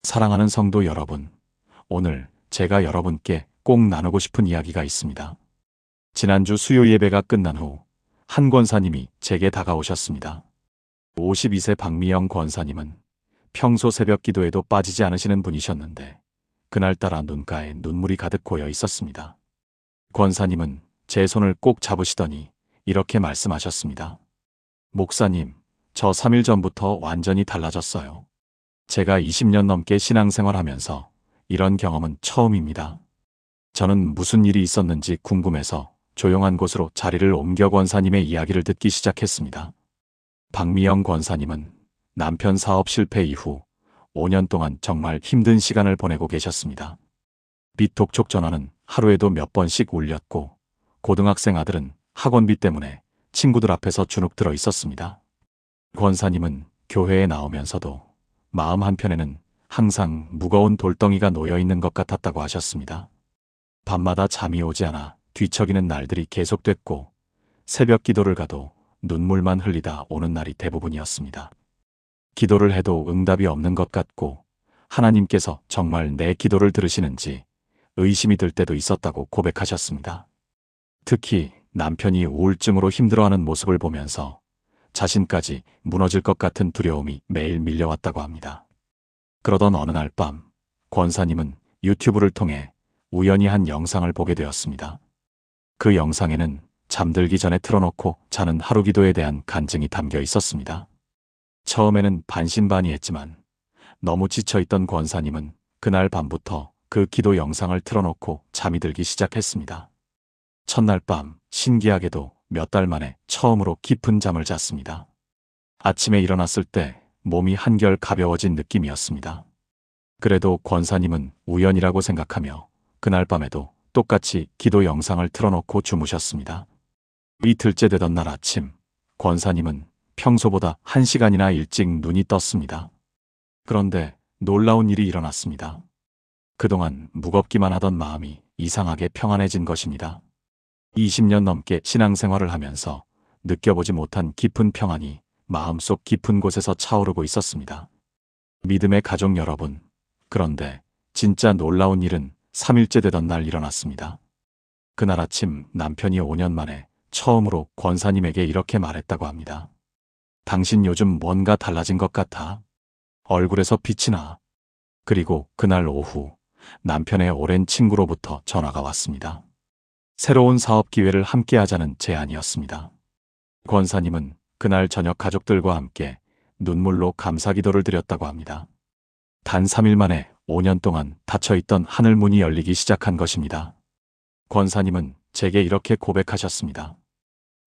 사랑하는 성도 여러분, 오늘 제가 여러분께 꼭 나누고 싶은 이야기가 있습니다. 지난주 수요 예배가 끝난 후 한 권사님이 제게 다가오셨습니다. 52세 박미영 권사님은 평소 새벽 기도에도 빠지지 않으시는 분이셨는데 그날따라 눈가에 눈물이 가득 고여 있었습니다. 권사님은 제 손을 꼭 잡으시더니 이렇게 말씀하셨습니다. 목사님, 저 3일 전부터 완전히 달라졌어요. 제가 20년 넘게 신앙생활하면서 이런 경험은 처음입니다. 저는 무슨 일이 있었는지 궁금해서 조용한 곳으로 자리를 옮겨 권사님의 이야기를 듣기 시작했습니다. 박미영 권사님은 남편 사업 실패 이후 5년 동안 정말 힘든 시간을 보내고 계셨습니다. 빚 독촉 전화는 하루에도 몇 번씩 울렸고 고등학생 아들은 학원비 때문에 친구들 앞에서 주눅 들어 있었습니다. 권사님은 교회에 나오면서도 마음 한편에는 항상 무거운 돌덩이가 놓여 있는 것 같았다고 하셨습니다. 밤마다 잠이 오지 않아 뒤척이는 날들이 계속됐고 새벽 기도를 가도 눈물만 흘리다 오는 날이 대부분이었습니다. 기도를 해도 응답이 없는 것 같고 하나님께서 정말 내 기도를 들으시는지 의심이 들 때도 있었다고 고백하셨습니다. 특히 남편이 우울증으로 힘들어하는 모습을 보면서 자신까지 무너질 것 같은 두려움이 매일 밀려왔다고 합니다. 그러던 어느 날 밤, 권사님은 유튜브를 통해 우연히 한 영상을 보게 되었습니다. 그 영상에는 잠들기 전에 틀어놓고 자는 하루 기도에 대한 간증이 담겨 있었습니다. 처음에는 반신반의했지만 너무 지쳐있던 권사님은 그날 밤부터 그 기도 영상을 틀어놓고 잠이 들기 시작했습니다. 첫날 밤, 신기하게도 몇 달 만에 처음으로 깊은 잠을 잤습니다. 아침에 일어났을 때 몸이 한결 가벼워진 느낌이었습니다. 그래도 권사님은 우연이라고 생각하며 그날 밤에도 똑같이 기도 영상을 틀어놓고 주무셨습니다. 이틀째 되던 날 아침, 권사님은 평소보다 1시간이나 일찍 눈이 떴습니다. 그런데 놀라운 일이 일어났습니다. 그동안 무겁기만 하던 마음이 이상하게 평안해진 것입니다. 20년 넘게 신앙생활을 하면서 느껴보지 못한 깊은 평안이 마음속 깊은 곳에서 차오르고 있었습니다. 믿음의 가족 여러분, 그런데 진짜 놀라운 일은 3일째 되던 날 일어났습니다. 그날 아침 남편이 5년 만에 처음으로 권사님에게 이렇게 말했다고 합니다. 당신 요즘 뭔가 달라진 것 같아. 얼굴에서 빛이 나. 그리고 그날 오후 남편의 오랜 친구로부터 전화가 왔습니다. 새로운 사업 기회를 함께 하자는 제안이었습니다. 권사님은 그날 저녁 가족들과 함께 눈물로 감사 기도를 드렸다고 합니다. 단 3일 만에 5년 동안 닫혀있던 하늘문이 열리기 시작한 것입니다. 권사님은 제게 이렇게 고백하셨습니다.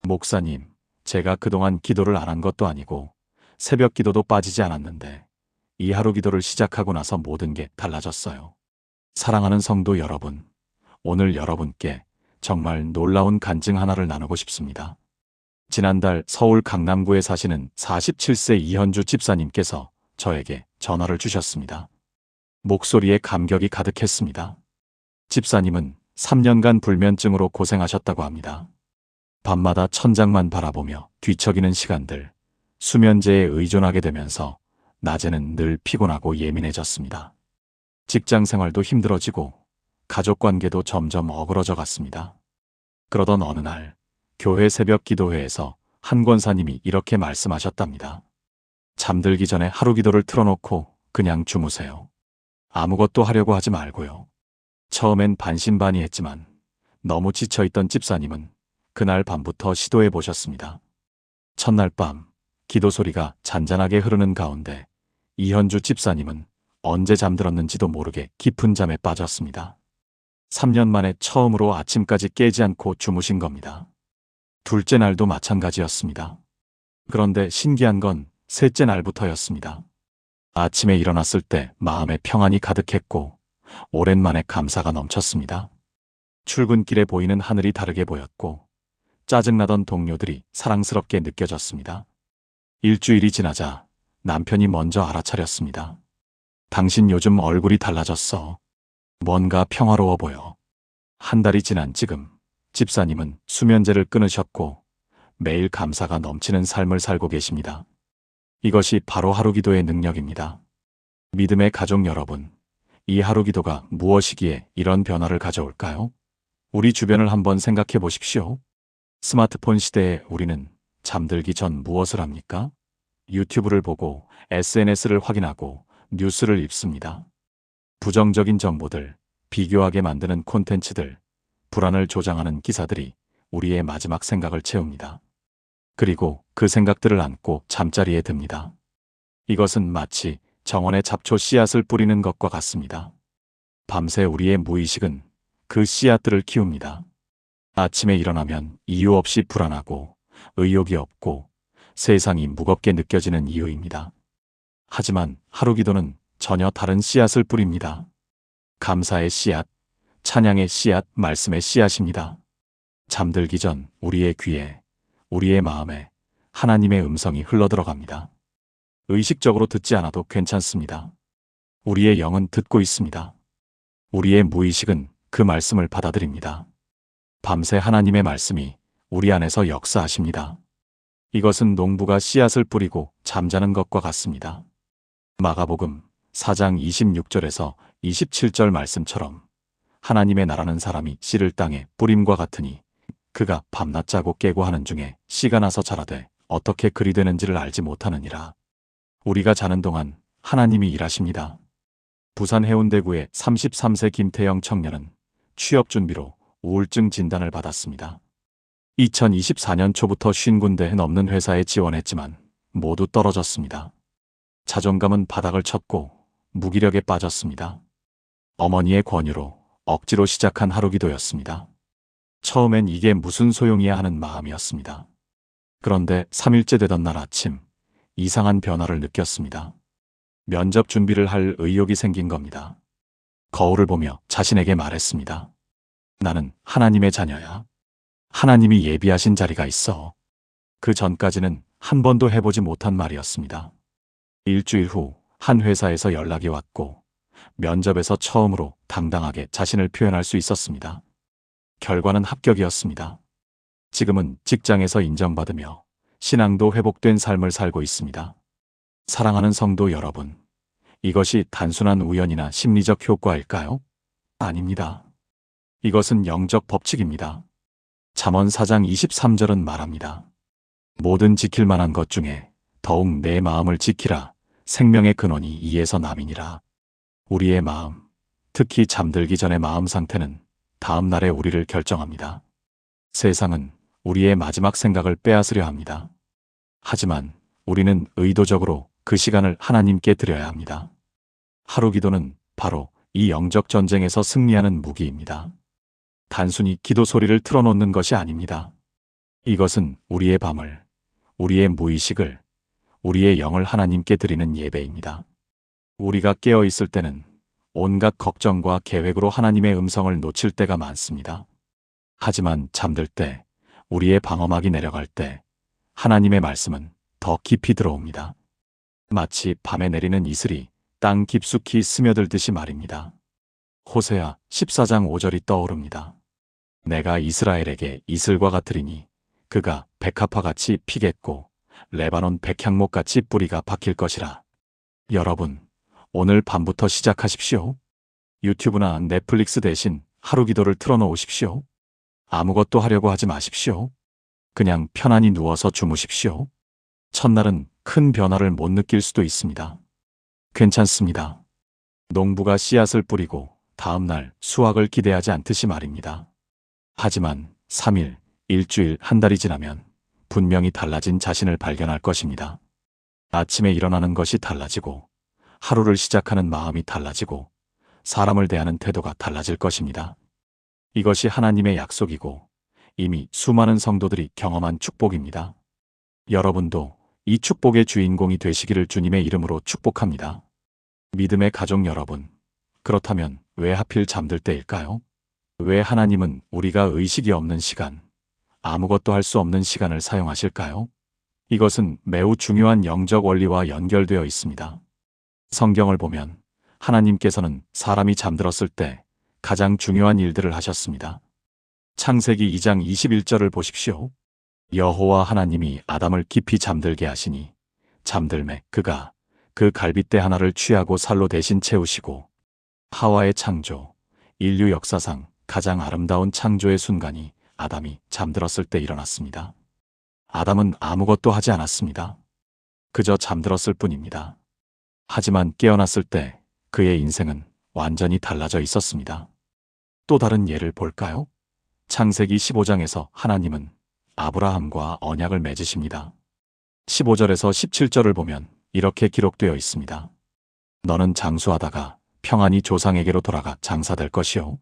목사님, 제가 그동안 기도를 안 한 것도 아니고 새벽 기도도 빠지지 않았는데 이 하루 기도를 시작하고 나서 모든 게 달라졌어요. 사랑하는 성도 여러분, 오늘 여러분께 정말 놀라운 간증 하나를 나누고 싶습니다. 지난달 서울 강남구에 사시는 47세 이현주 집사님께서 저에게 전화를 주셨습니다. 목소리에 감격이 가득했습니다. 집사님은 3년간 불면증으로 고생하셨다고 합니다. 밤마다 천장만 바라보며 뒤척이는 시간들, 수면제에 의존하게 되면서 낮에는 늘 피곤하고 예민해졌습니다. 직장 생활도 힘들어지고 가족 관계도 점점 어그러져 갔습니다. 그러던 어느 날 교회 새벽 기도회에서 한 권사님이 이렇게 말씀하셨답니다. 잠들기 전에 하루 기도를 틀어놓고 그냥 주무세요. 아무것도 하려고 하지 말고요. 처음엔 반신반의했지만 너무 지쳐있던 집사님은 그날 밤부터 시도해 보셨습니다. 첫날 밤 기도 소리가 잔잔하게 흐르는 가운데 이현주 집사님은 언제 잠들었는지도 모르게 깊은 잠에 빠졌습니다. 3년 만에 처음으로 아침까지 깨지 않고 주무신 겁니다. 둘째 날도 마찬가지였습니다. 그런데 신기한 건 셋째 날부터였습니다. 아침에 일어났을 때 마음에 평안이 가득했고 오랜만에 감사가 넘쳤습니다. 출근길에 보이는 하늘이 다르게 보였고 짜증나던 동료들이 사랑스럽게 느껴졌습니다. 일주일이 지나자 남편이 먼저 알아차렸습니다. 당신 요즘 얼굴이 달라졌어. 뭔가 평화로워 보여. 한 달이 지난 지금 집사님은 수면제를 끊으셨고 매일 감사가 넘치는 삶을 살고 계십니다. 이것이 바로 하루 기도의 능력입니다. 믿음의 가족 여러분, 이 하루 기도가 무엇이기에 이런 변화를 가져올까요? 우리 주변을 한번 생각해 보십시오. 스마트폰 시대에 우리는 잠들기 전 무엇을 합니까? 유튜브를 보고 SNS를 확인하고 뉴스를 읽습니다. 부정적인 정보들, 비교하게 만드는 콘텐츠들, 불안을 조장하는 기사들이 우리의 마지막 생각을 채웁니다. 그리고 그 생각들을 안고 잠자리에 듭니다. 이것은 마치 정원에 잡초 씨앗을 뿌리는 것과 같습니다. 밤새 우리의 무의식은 그 씨앗들을 키웁니다. 아침에 일어나면 이유 없이 불안하고 의욕이 없고 세상이 무겁게 느껴지는 이유입니다. 하지만 하루 기도는 전혀 다른 씨앗을 뿌립니다. 감사의 씨앗, 찬양의 씨앗, 말씀의 씨앗입니다. 잠들기 전 우리의 귀에, 우리의 마음에 하나님의 음성이 흘러들어갑니다. 의식적으로 듣지 않아도 괜찮습니다. 우리의 영은 듣고 있습니다. 우리의 무의식은 그 말씀을 받아들입니다. 밤새 하나님의 말씀이 우리 안에서 역사하십니다. 이것은 농부가 씨앗을 뿌리고 잠자는 것과 같습니다. 마가복음 4장 26절에서 27절 말씀처럼 하나님의 나라는 사람이 씨를 땅에 뿌림과 같으니 그가 밤낮 자고 깨고 하는 중에 씨가 나서 자라되 어떻게 그리 되는지를 알지 못하느니라. 우리가 자는 동안 하나님이 일하십니다. 부산 해운대구의 33세 김태영 청년은 취업 준비로 우울증 진단을 받았습니다. 2024년 초부터 50군데 넘는 회사에 지원했지만 모두 떨어졌습니다. 자존감은 바닥을 쳤고 무기력에 빠졌습니다. 어머니의 권유로 억지로 시작한 하루 기도였습니다. 처음엔 이게 무슨 소용이야 하는 마음이었습니다. 그런데 3일째 되던 날 아침 이상한 변화를 느꼈습니다. 면접 준비를 할 의욕이 생긴 겁니다. 거울을 보며 자신에게 말했습니다. 나는 하나님의 자녀야. 하나님이 예비하신 자리가 있어. 그 전까지는 한 번도 해보지 못한 말이었습니다. 일주일 후 한 회사에서 연락이 왔고 면접에서 처음으로 당당하게 자신을 표현할 수 있었습니다. 결과는 합격이었습니다. 지금은 직장에서 인정받으며 신앙도 회복된 삶을 살고 있습니다. 사랑하는 성도 여러분, 이것이 단순한 우연이나 심리적 효과일까요? 아닙니다. 이것은 영적 법칙입니다. 잠언 4장 23절은 말합니다. 모든 지킬 만한 것 중에 더욱 내 마음을 지키라. 생명의 근원이 이에서 남이니라. 우리의 마음, 특히 잠들기 전의 마음 상태는 다음 날의 우리를 결정합니다. 세상은 우리의 마지막 생각을 빼앗으려 합니다. 하지만 우리는 의도적으로 그 시간을 하나님께 드려야 합니다. 하루 기도는 바로 이 영적 전쟁에서 승리하는 무기입니다. 단순히 기도 소리를 틀어놓는 것이 아닙니다. 이것은 우리의 밤을, 우리의 무의식을, 우리의 영을 하나님께 드리는 예배입니다. 우리가 깨어 있을 때는 온갖 걱정과 계획으로 하나님의 음성을 놓칠 때가 많습니다. 하지만 잠들 때, 우리의 방어막이 내려갈 때 하나님의 말씀은 더 깊이 들어옵니다. 마치 밤에 내리는 이슬이 땅 깊숙이 스며들듯이 말입니다. 호세아 14장 5절이 떠오릅니다. 내가 이스라엘에게 이슬과 같으리니 그가 백합화 같이 피겠고 레바논 백향목 같이 뿌리가 박힐 것이라. 여러분, 오늘 밤부터 시작하십시오. 유튜브나 넷플릭스 대신 하루 기도를 틀어놓으십시오. 아무것도 하려고 하지 마십시오. 그냥 편안히 누워서 주무십시오. 첫날은 큰 변화를 못 느낄 수도 있습니다. 괜찮습니다. 농부가 씨앗을 뿌리고 다음날 수확을 기대하지 않듯이 말입니다. 하지만 3일, 일주일, 한 달이 지나면 분명히 달라진 자신을 발견할 것입니다. 아침에 일어나는 것이 달라지고 하루를 시작하는 마음이 달라지고 사람을 대하는 태도가 달라질 것입니다. 이것이 하나님의 약속이고 이미 수많은 성도들이 경험한 축복입니다. 여러분도 이 축복의 주인공이 되시기를 주님의 이름으로 축복합니다. 믿음의 가족 여러분, 그렇다면 왜 하필 잠들 때일까요? 왜 하나님은 우리가 의식이 없는 시간, 아무것도 할 수 없는 시간을 사용하실까요? 이것은 매우 중요한 영적 원리와 연결되어 있습니다. 성경을 보면 하나님께서는 사람이 잠들었을 때 가장 중요한 일들을 하셨습니다. 창세기 2장 21절을 보십시오. 여호와 하나님이 아담을 깊이 잠들게 하시니 잠들매 그가 그 갈빗대 하나를 취하고 살로 대신 채우시고 하와의 창조, 인류 역사상 가장 아름다운 창조의 순간이 아담이 잠들었을 때 일어났습니다. 아담은 아무것도 하지 않았습니다. 그저 잠들었을 뿐입니다. 하지만 깨어났을 때 그의 인생은 완전히 달라져 있었습니다. 또 다른 예를 볼까요? 창세기 15장에서 하나님은 아브라함과 언약을 맺으십니다. 15절에서 17절을 보면 이렇게 기록되어 있습니다. 너는 장수하다가 평안히 조상에게로 돌아가 장사될 것이요.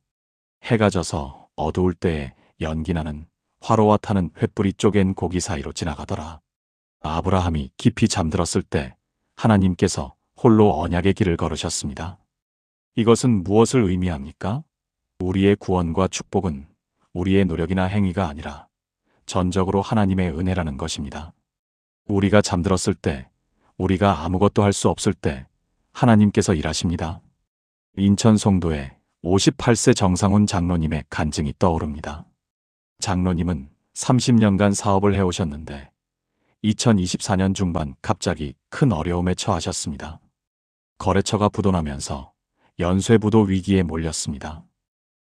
해가 져서 어두울 때에 연기나는 화로와 타는 횃불이 쪼갠 고기 사이로 지나가더라. 아브라함이 깊이 잠들었을 때 하나님께서 홀로 언약의 길을 걸으셨습니다. 이것은 무엇을 의미합니까? 우리의 구원과 축복은 우리의 노력이나 행위가 아니라 전적으로 하나님의 은혜라는 것입니다. 우리가 잠들었을 때, 우리가 아무것도 할 수 없을 때 하나님께서 일하십니다. 인천 송도에 58세 정상훈 장로님의 간증이 떠오릅니다. 장로님은 30년간 사업을 해오셨는데 2024년 중반 갑자기 큰 어려움에 처하셨습니다. 거래처가 부도나면서 연쇄부도 위기에 몰렸습니다.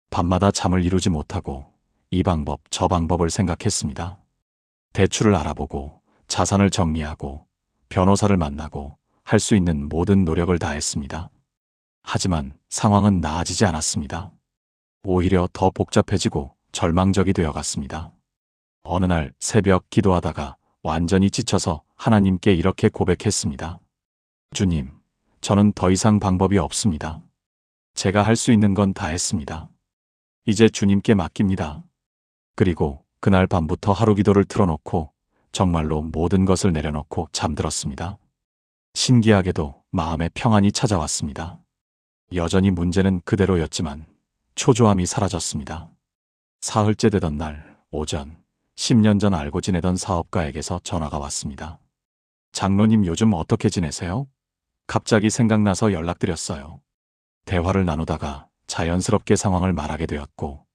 밤마다 잠을 이루지 못하고 이 방법 저 방법을 생각했습니다. 대출을 알아보고 자산을 정리하고 변호사를 만나고 할 수 있는 모든 노력을 다했습니다. 하지만 상황은 나아지지 않았습니다. 오히려 더 복잡해지고 절망적이 되어갔습니다. 어느 날 새벽 기도하다가 완전히 지쳐서 하나님께 이렇게 고백했습니다. 주님, 저는 더 이상 방법이 없습니다. 제가 할 수 있는 건 다 했습니다. 이제 주님께 맡깁니다. 그리고 그날 밤부터 하루 기도를 틀어놓고 정말로 모든 것을 내려놓고 잠들었습니다. 신기하게도 마음에 평안이 찾아왔습니다. 여전히 문제는 그대로였지만 초조함이 사라졌습니다. 사흘째 되던 날 오전 10년 전 알고 지내던 사업가에게서 전화가 왔습니다. 장로님 요즘 어떻게 지내세요? 갑자기 생각나서 연락드렸어요. 대화를 나누다가 자연스럽게 상황을 말하게 되었고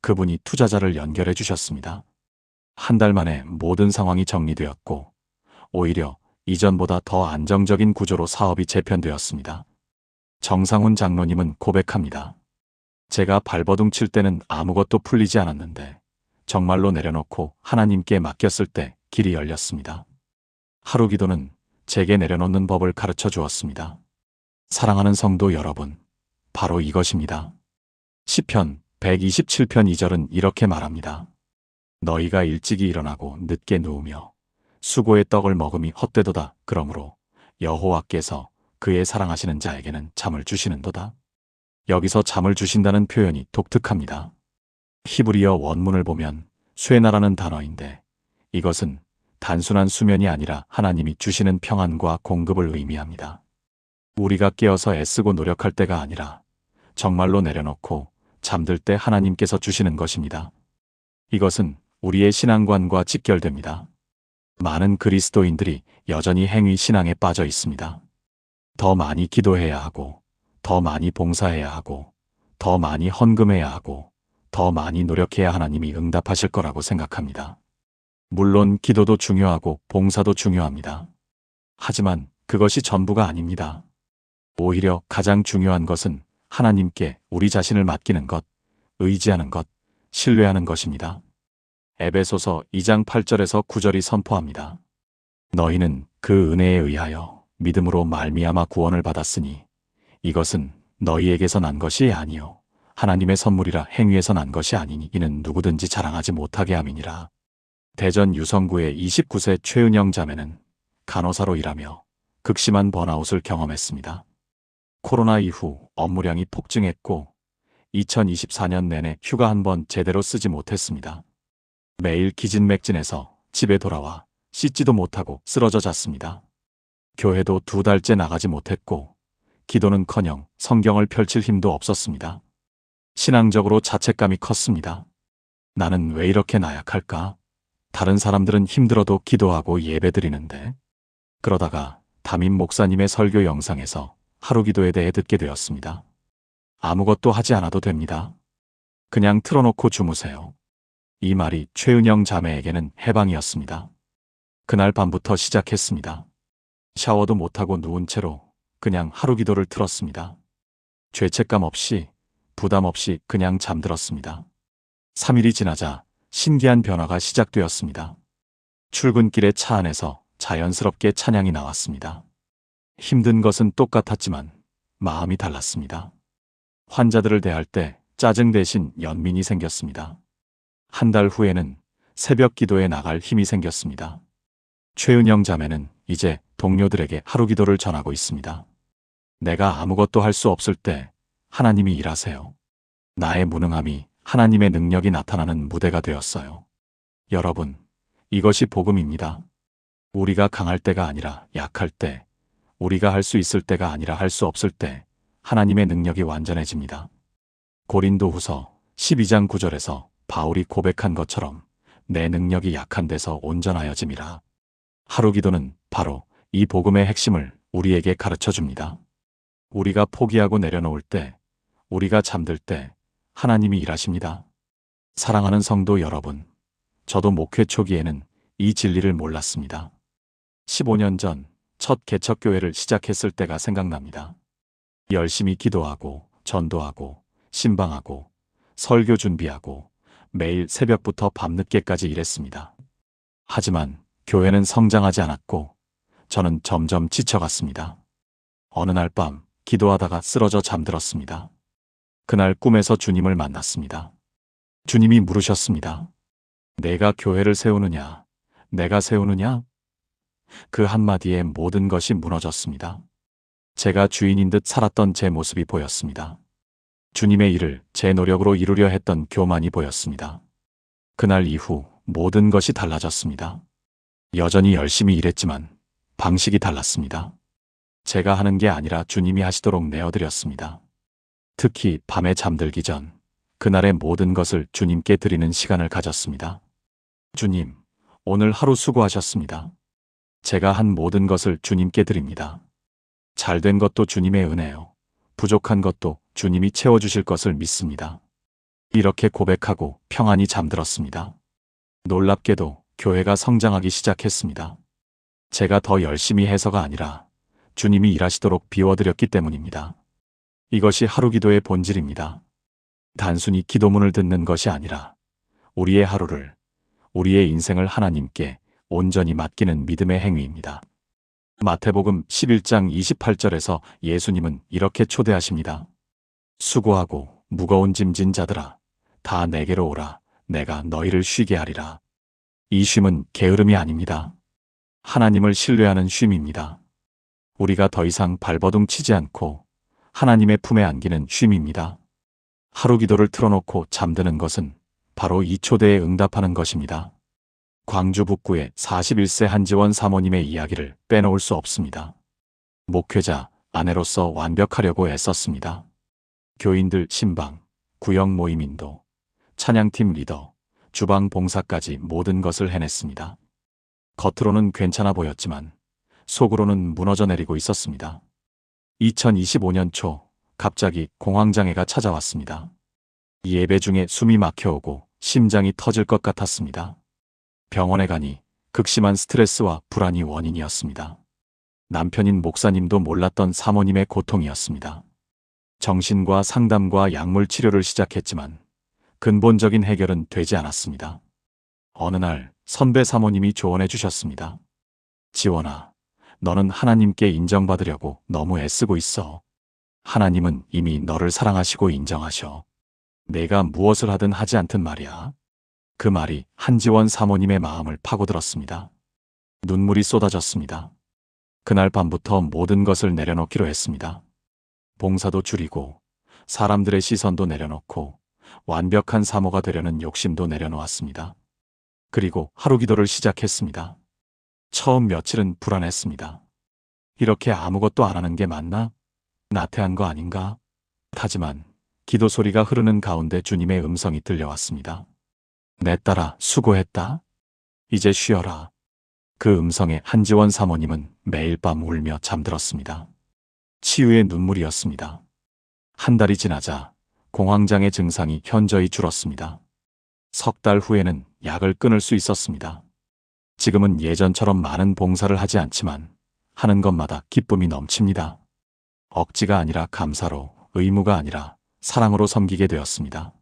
그분이 투자자를 연결해 주셨습니다. 한 달 만에 모든 상황이 정리되었고 오히려 이전보다 더 안정적인 구조로 사업이 재편되었습니다. 정상훈 장로님은 고백합니다. 제가 발버둥 칠 때는 아무것도 풀리지 않았는데 정말로 내려놓고 하나님께 맡겼을 때 길이 열렸습니다. 하루 기도는 제게 내려놓는 법을 가르쳐 주었습니다. 사랑하는 성도 여러분, 바로 이것입니다. 시편 127편 2절은 이렇게 말합니다. 너희가 일찍이 일어나고 늦게 누우며 수고의 떡을 먹음이 헛되도다. 그러므로 여호와께서 그의 사랑하시는 자에게는 잠을 주시는도다. 여기서 잠을 주신다는 표현이 독특합니다. 히브리어 원문을 보면 쇠나라는 단어인데 이것은 단순한 수면이 아니라 하나님이 주시는 평안과 공급을 의미합니다. 우리가 깨어서 애쓰고 노력할 때가 아니라 정말로 내려놓고 잠들 때 하나님께서 주시는 것입니다. 이것은 우리의 신앙관과 직결됩니다. 많은 그리스도인들이 여전히 행위 신앙에 빠져 있습니다. 더 많이 기도해야 하고, 더 많이 봉사해야 하고, 더 많이 헌금해야 하고, 더 많이 노력해야 하나님이 응답하실 거라고 생각합니다. 물론 기도도 중요하고 봉사도 중요합니다. 하지만 그것이 전부가 아닙니다. 오히려 가장 중요한 것은 하나님께 우리 자신을 맡기는 것, 의지하는 것, 신뢰하는 것입니다. 에베소서 2장 8절에서 9절이 선포합니다. 너희는 그 은혜에 의하여 믿음으로 말미암아 구원을 받았으니 이것은 너희에게서 난 것이 아니요 하나님의 선물이라 행위에서 난 것이 아니니 이는 누구든지 자랑하지 못하게 함이니라. 대전 유성구의 29세 최은영 자매는 간호사로 일하며 극심한 번아웃을 경험했습니다. 코로나 이후 업무량이 폭증했고 2024년 내내 휴가 한 번 제대로 쓰지 못했습니다. 매일 기진맥진해서 집에 돌아와 씻지도 못하고 쓰러져 잤습니다. 교회도 2달째 나가지 못했고 기도는커녕 성경을 펼칠 힘도 없었습니다. 신앙적으로 자책감이 컸습니다. 나는 왜 이렇게 나약할까? 다른 사람들은 힘들어도 기도하고 예배드리는데. 그러다가 담임 목사님의 설교 영상에서 하루 기도에 대해 듣게 되었습니다. 아무것도 하지 않아도 됩니다. 그냥 틀어놓고 주무세요. 이 말이 최은영 자매에게는 해방이었습니다. 그날 밤부터 시작했습니다. 샤워도 못하고 누운 채로 그냥 하루 기도를 틀었습니다. 죄책감 없이, 부담 없이 그냥 잠들었습니다. 3일이 지나자 신기한 변화가 시작되었습니다. 출근길에 차 안에서 자연스럽게 찬양이 나왔습니다. 힘든 것은 똑같았지만 마음이 달랐습니다. 환자들을 대할 때 짜증 대신 연민이 생겼습니다. 한 달 후에는 새벽 기도에 나갈 힘이 생겼습니다. 최은영 자매는 이제 동료들에게 하루 기도를 전하고 있습니다. 내가 아무것도 할 수 없을 때 하나님이 일하세요. 나의 무능함이 하나님의 능력이 나타나는 무대가 되었어요. 여러분, 이것이 복음입니다. 우리가 강할 때가 아니라 약할 때, 우리가 할 수 있을 때가 아니라 할 수 없을 때 하나님의 능력이 완전해집니다. 고린도후서 12장 9절에서 바울이 고백한 것처럼 내 능력이 약한 데서 온전하여짐이라. 하루 기도는 바로 이 복음의 핵심을 우리에게 가르쳐 줍니다. 우리가 포기하고 내려놓을 때, 우리가 잠들 때 하나님이 일하십니다. 사랑하는 성도 여러분, 저도 목회 초기에는 이 진리를 몰랐습니다. 15년 전 첫 개척교회를 시작했을 때가 생각납니다. 열심히 기도하고 전도하고 신방하고 설교 준비하고 매일 새벽부터 밤늦게까지 일했습니다. 하지만 교회는 성장하지 않았고 저는 점점 지쳐갔습니다. 어느 날 밤 기도하다가 쓰러져 잠들었습니다. 그날 꿈에서 주님을 만났습니다. 주님이 물으셨습니다. 내가 교회를 세우느냐? 내가 세우느냐? 그 한마디에 모든 것이 무너졌습니다. 제가 주인인 듯 살았던 제 모습이 보였습니다. 주님의 일을 제 노력으로 이루려 했던 교만이 보였습니다. 그날 이후 모든 것이 달라졌습니다. 여전히 열심히 일했지만 방식이 달랐습니다. 제가 하는 게 아니라 주님이 하시도록 내어드렸습니다. 특히 밤에 잠들기 전 그날의 모든 것을 주님께 드리는 시간을 가졌습니다. 주님, 오늘 하루 수고하셨습니다. 제가 한 모든 것을 주님께 드립니다. 잘된 것도 주님의 은혜요. 부족한 것도 주님이 채워주실 것을 믿습니다. 이렇게 고백하고 평안히 잠들었습니다. 놀랍게도 교회가 성장하기 시작했습니다. 제가 더 열심히 해서가 아니라 주님이 일하시도록 비워드렸기 때문입니다. 이것이 하루 기도의 본질입니다. 단순히 기도문을 듣는 것이 아니라 우리의 하루를, 우리의 인생을 하나님께 온전히 맡기는 믿음의 행위입니다. 마태복음 11장 28절에서 예수님은 이렇게 초대하십니다. 수고하고 무거운 짐진 자들아, 다 내게로 오라. 내가 너희를 쉬게 하리라. 이 쉼은 게으름이 아닙니다. 하나님을 신뢰하는 쉼입니다. 우리가 더 이상 발버둥 치지 않고 하나님의 품에 안기는 쉼입니다. 하루 기도를 틀어놓고 잠드는 것은 바로 이 초대에 응답하는 것입니다. 광주 북구의 41세 한지원 사모님의 이야기를 빼놓을 수 없습니다. 목회자, 아내로서 완벽하려고 애썼습니다. 교인들 신방, 구역 모임 인도, 찬양팀 리더, 주방 봉사까지 모든 것을 해냈습니다. 겉으로는 괜찮아 보였지만 속으로는 무너져 내리고 있었습니다. 2025년 초 갑자기 공황장애가 찾아왔습니다. 예배 중에 숨이 막혀오고 심장이 터질 것 같았습니다. 병원에 가니 극심한 스트레스와 불안이 원인이었습니다. 남편인 목사님도 몰랐던 사모님의 고통이었습니다. 정신과 상담과 약물 치료를 시작했지만 근본적인 해결은 되지 않았습니다. 어느 날 선배 사모님이 조언해 주셨습니다. 지원아, 너는 하나님께 인정받으려고 너무 애쓰고 있어. 하나님은 이미 너를 사랑하시고 인정하셔. 내가 무엇을 하든 하지 않든 말이야. 그 말이 한지원 사모님의 마음을 파고들었습니다. 눈물이 쏟아졌습니다. 그날 밤부터 모든 것을 내려놓기로 했습니다. 봉사도 줄이고 사람들의 시선도 내려놓고 완벽한 사모가 되려는 욕심도 내려놓았습니다. 그리고 하루 기도를 시작했습니다. 처음 며칠은 불안했습니다. 이렇게 아무것도 안 하는 게 맞나? 나태한 거 아닌가? 하지만 기도 소리가 흐르는 가운데 주님의 음성이 들려왔습니다. 내 딸아, 수고했다. 이제 쉬어라. 그 음성에 한지원 사모님은 매일 밤 울며 잠들었습니다. 치유의 눈물이었습니다. 한 달이 지나자 공황장애 증상이 현저히 줄었습니다. 석 달 후에는 약을 끊을 수 있었습니다. 지금은 예전처럼 많은 봉사를 하지 않지만 하는 것마다 기쁨이 넘칩니다. 억지가 아니라 감사로, 의무가 아니라 사랑으로 섬기게 되었습니다.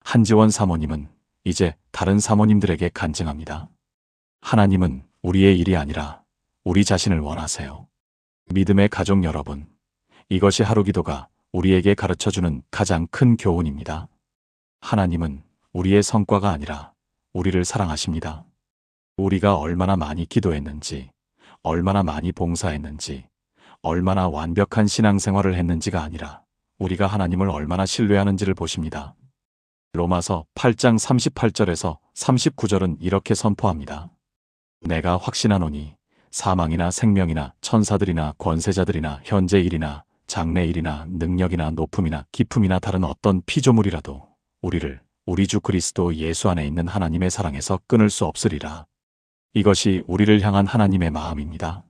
한지원 사모님은 이제 다른 사모님들에게 간증합니다. 하나님은 우리의 일이 아니라 우리 자신을 원하세요. 믿음의 가족 여러분, 이것이 하루기도가 우리에게 가르쳐주는 가장 큰 교훈입니다. 하나님은 우리의 성과가 아니라 우리를 사랑하십니다. 우리가 얼마나 많이 기도했는지, 얼마나 많이 봉사했는지, 얼마나 완벽한 신앙생활을 했는지가 아니라 우리가 하나님을 얼마나 신뢰하는지를 보십니다. 로마서 8장 38절에서 39절은 이렇게 선포합니다. 내가 확신하노니 사망이나 생명이나 천사들이나 권세자들이나 현재 일이나 장래 일이나 능력이나 높음이나 깊음이나 다른 어떤 피조물이라도 우리를 우리 주 그리스도 예수 안에 있는 하나님의 사랑에서 끊을 수 없으리라. 이것이 우리를 향한 하나님의 마음입니다.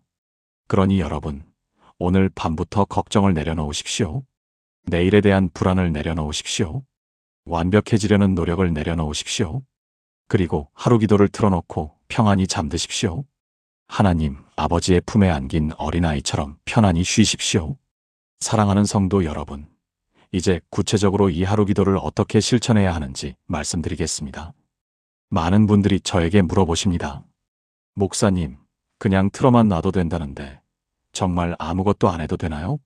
그러니 여러분, 오늘 밤부터 걱정을 내려놓으십시오. 내일에 대한 불안을 내려놓으십시오. 완벽해지려는 노력을 내려놓으십시오. 그리고 하루기도를 틀어놓고 평안히 잠드십시오. 하나님 아버지의 품에 안긴 어린아이처럼 편안히 쉬십시오. 사랑하는 성도 여러분, 이제 구체적으로 이 하루기도를 어떻게 실천해야 하는지 말씀드리겠습니다. 많은 분들이 저에게 물어보십니다. 목사님, 그냥 틀어만 놔도 된다는데 정말 아무것도 안 해도 되나요?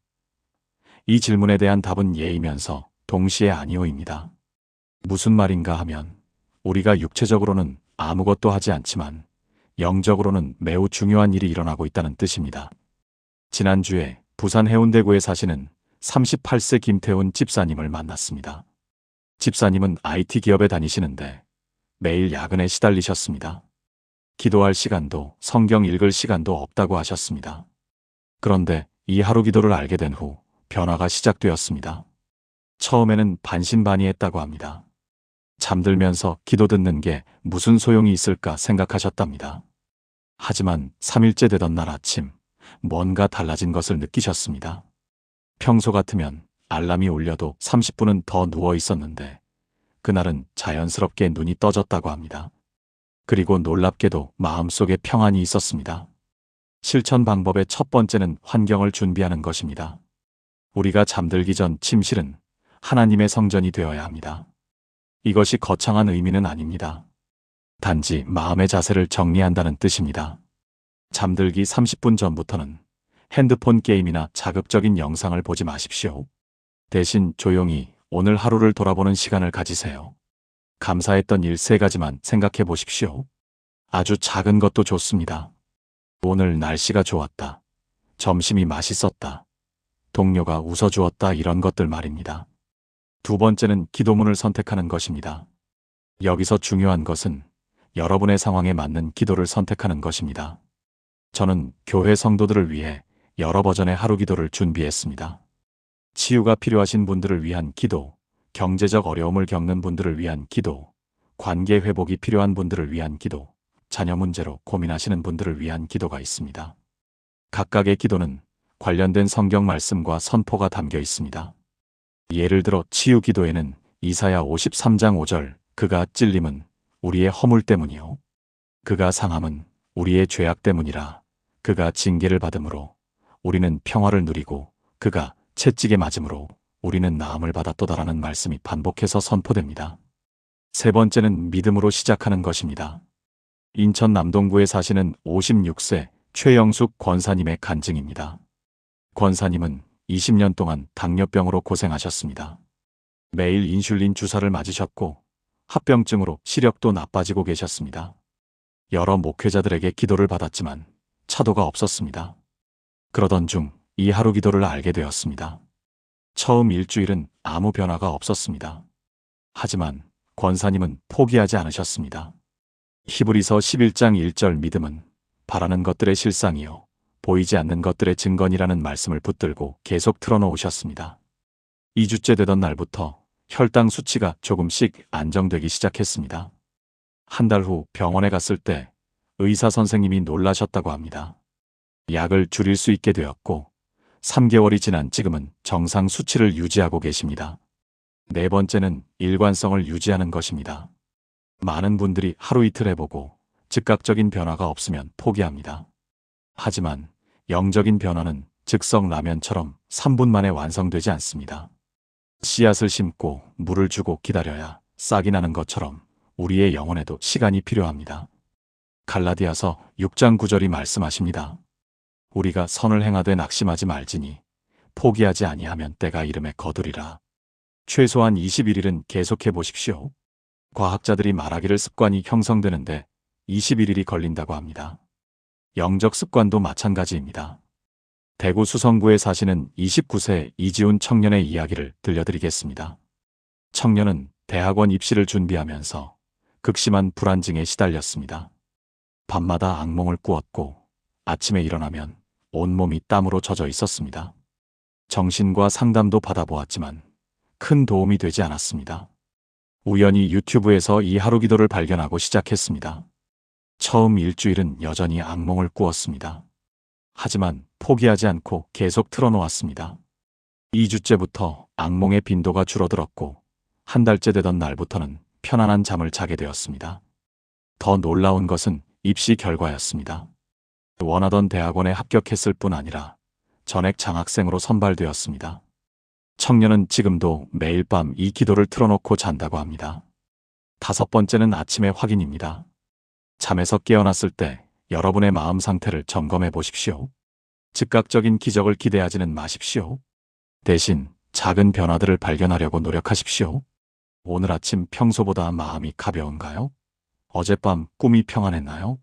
이 질문에 대한 답은 예이면서 동시에 아니오입니다. 무슨 말인가 하면 우리가 육체적으로는 아무것도 하지 않지만 영적으로는 매우 중요한 일이 일어나고 있다는 뜻입니다. 지난주에 부산 해운대구에 사시는 38세 김태훈 집사님을 만났습니다. 집사님은 IT 기업에 다니시는데 매일 야근에 시달리셨습니다. 기도할 시간도 성경 읽을 시간도 없다고 하셨습니다. 그런데 이 하루기도를 알게 된 후 변화가 시작되었습니다. 처음에는 반신반의했다고 합니다. 잠들면서 기도 듣는 게 무슨 소용이 있을까 생각하셨답니다. 하지만 3일째 되던 날 아침 뭔가 달라진 것을 느끼셨습니다. 평소 같으면 알람이 울려도 30분은 더 누워 있었는데 그날은 자연스럽게 눈이 떠졌다고 합니다. 그리고 놀랍게도 마음속에 평안이 있었습니다. 실천 방법의 첫 번째는 환경을 준비하는 것입니다. 우리가 잠들기 전 침실은 하나님의 성전이 되어야 합니다. 이것이 거창한 의미는 아닙니다. 단지 마음의 자세를 정리한다는 뜻입니다. 잠들기 30분 전부터는 핸드폰 게임이나 자극적인 영상을 보지 마십시오. 대신 조용히 오늘 하루를 돌아보는 시간을 가지세요. 감사했던 일 3가지만 생각해 보십시오. 아주 작은 것도 좋습니다. 오늘 날씨가 좋았다. 점심이 맛있었다. 동료가 웃어주었다. 이런 것들 말입니다. 두 번째는 기도문을 선택하는 것입니다. 여기서 중요한 것은 여러분의 상황에 맞는 기도를 선택하는 것입니다. 저는 교회 성도들을 위해 여러 버전의 하루기도를 준비했습니다. 치유가 필요하신 분들을 위한 기도, 경제적 어려움을 겪는 분들을 위한 기도, 관계 회복이 필요한 분들을 위한 기도, 자녀 문제로 고민하시는 분들을 위한 기도가 있습니다. 각각의 기도는 관련된 성경 말씀과 선포가 담겨 있습니다. 예를 들어 치유 기도에는 이사야 53장 5절 그가 찔림은 우리의 허물 때문이요 그가 상함은 우리의 죄악 때문이라 그가 징계를 받음으로 우리는 평화를 누리고 그가 채찍에 맞음으로 우리는 나음을 받았도다라는 말씀이 반복해서 선포됩니다. 세 번째는 믿음으로 시작하는 것입니다. 인천 남동구에 사시는 56세 최영숙 권사님의 간증입니다. 권사님은 20년 동안 당뇨병으로 고생하셨습니다. 매일 인슐린 주사를 맞으셨고 합병증으로 시력도 나빠지고 계셨습니다. 여러 목회자들에게 기도를 받았지만 차도가 없었습니다. 그러던 중 이 하루기도를 알게 되었습니다. 처음 일주일은 아무 변화가 없었습니다. 하지만 권사님은 포기하지 않으셨습니다. 히브리서 11장 1절 믿음은 바라는 것들의 실상이요 보이지 않는 것들의 증거니라는 말씀을 붙들고 계속 틀어놓으셨습니다. 2주째 되던 날부터 혈당 수치가 조금씩 안정되기 시작했습니다. 한 달 후 병원에 갔을 때 의사 선생님이 놀라셨다고 합니다. 약을 줄일 수 있게 되었고 3개월이 지난 지금은 정상 수치를 유지하고 계십니다. 네 번째는 일관성을 유지하는 것입니다. 많은 분들이 하루 이틀 해보고 즉각적인 변화가 없으면 포기합니다. 하지만 영적인 변화는 즉석 라면처럼 3분 만에 완성되지 않습니다. 씨앗을 심고 물을 주고 기다려야 싹이 나는 것처럼 우리의 영혼에도 시간이 필요합니다. 갈라디아서 6장 9절이 말씀하십니다. 우리가 선을 행하되 낙심하지 말지니 포기하지 아니하면 때가 이름에 거두리라. 최소한 21일은 계속해 보십시오. 과학자들이 말하기를 습관이 형성되는데 21일이 걸린다고 합니다. 영적 습관도 마찬가지입니다. 대구 수성구에 사시는 29세 이지훈 청년의 이야기를 들려드리겠습니다. 청년은 대학원 입시를 준비하면서 극심한 불안증에 시달렸습니다. 밤마다 악몽을 꾸었고 아침에 일어나면 온몸이 땀으로 젖어 있었습니다. 정신과 상담도 받아보았지만 큰 도움이 되지 않았습니다. 우연히 유튜브에서 이 하루 기도를 발견하고 시작했습니다. 처음 일주일은 여전히 악몽을 꾸었습니다. 하지만 포기하지 않고 계속 틀어놓았습니다. 2주째부터 악몽의 빈도가 줄어들었고 한 달째 되던 날부터는 편안한 잠을 자게 되었습니다. 더 놀라운 것은 입시 결과였습니다. 원하던 대학원에 합격했을 뿐 아니라 전액 장학생으로 선발되었습니다. 청년은 지금도 매일 밤 이 기도를 틀어놓고 잔다고 합니다. 5번째는 아침의 확인입니다. 잠에서 깨어났을 때 여러분의 마음 상태를 점검해 보십시오. 즉각적인 기적을 기대하지는 마십시오. 대신 작은 변화들을 발견하려고 노력하십시오. 오늘 아침 평소보다 마음이 가벼운가요? 어젯밤 꿈이 평안했나요?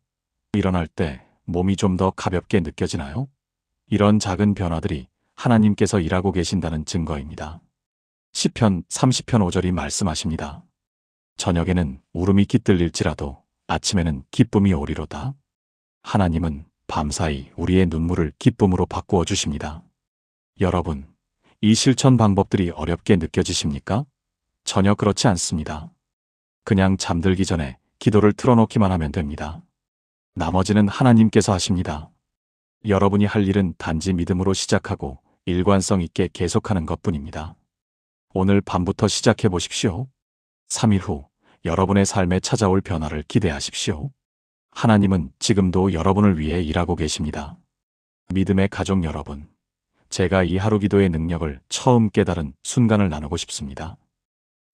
일어날 때 몸이 좀 더 가볍게 느껴지나요? 이런 작은 변화들이 하나님께서 일하고 계신다는 증거입니다. 시편 30편 5절이 말씀하십니다. 저녁에는 울음이 깃들릴지라도 아침에는 기쁨이 오리로다. 하나님은 밤사이 우리의 눈물을 기쁨으로 바꾸어 주십니다. 여러분, 이 실천 방법들이 어렵게 느껴지십니까? 전혀 그렇지 않습니다. 그냥 잠들기 전에 기도를 틀어놓기만 하면 됩니다. 나머지는 하나님께서 하십니다. 여러분이 할 일은 단지 믿음으로 시작하고 일관성 있게 계속하는 것뿐입니다. 오늘 밤부터 시작해 보십시오. 3일 후 여러분의 삶에 찾아올 변화를 기대하십시오. 하나님은 지금도 여러분을 위해 일하고 계십니다. 믿음의 가족 여러분, 제가 이 하루 기도의 능력을 처음 깨달은 순간을 나누고 싶습니다.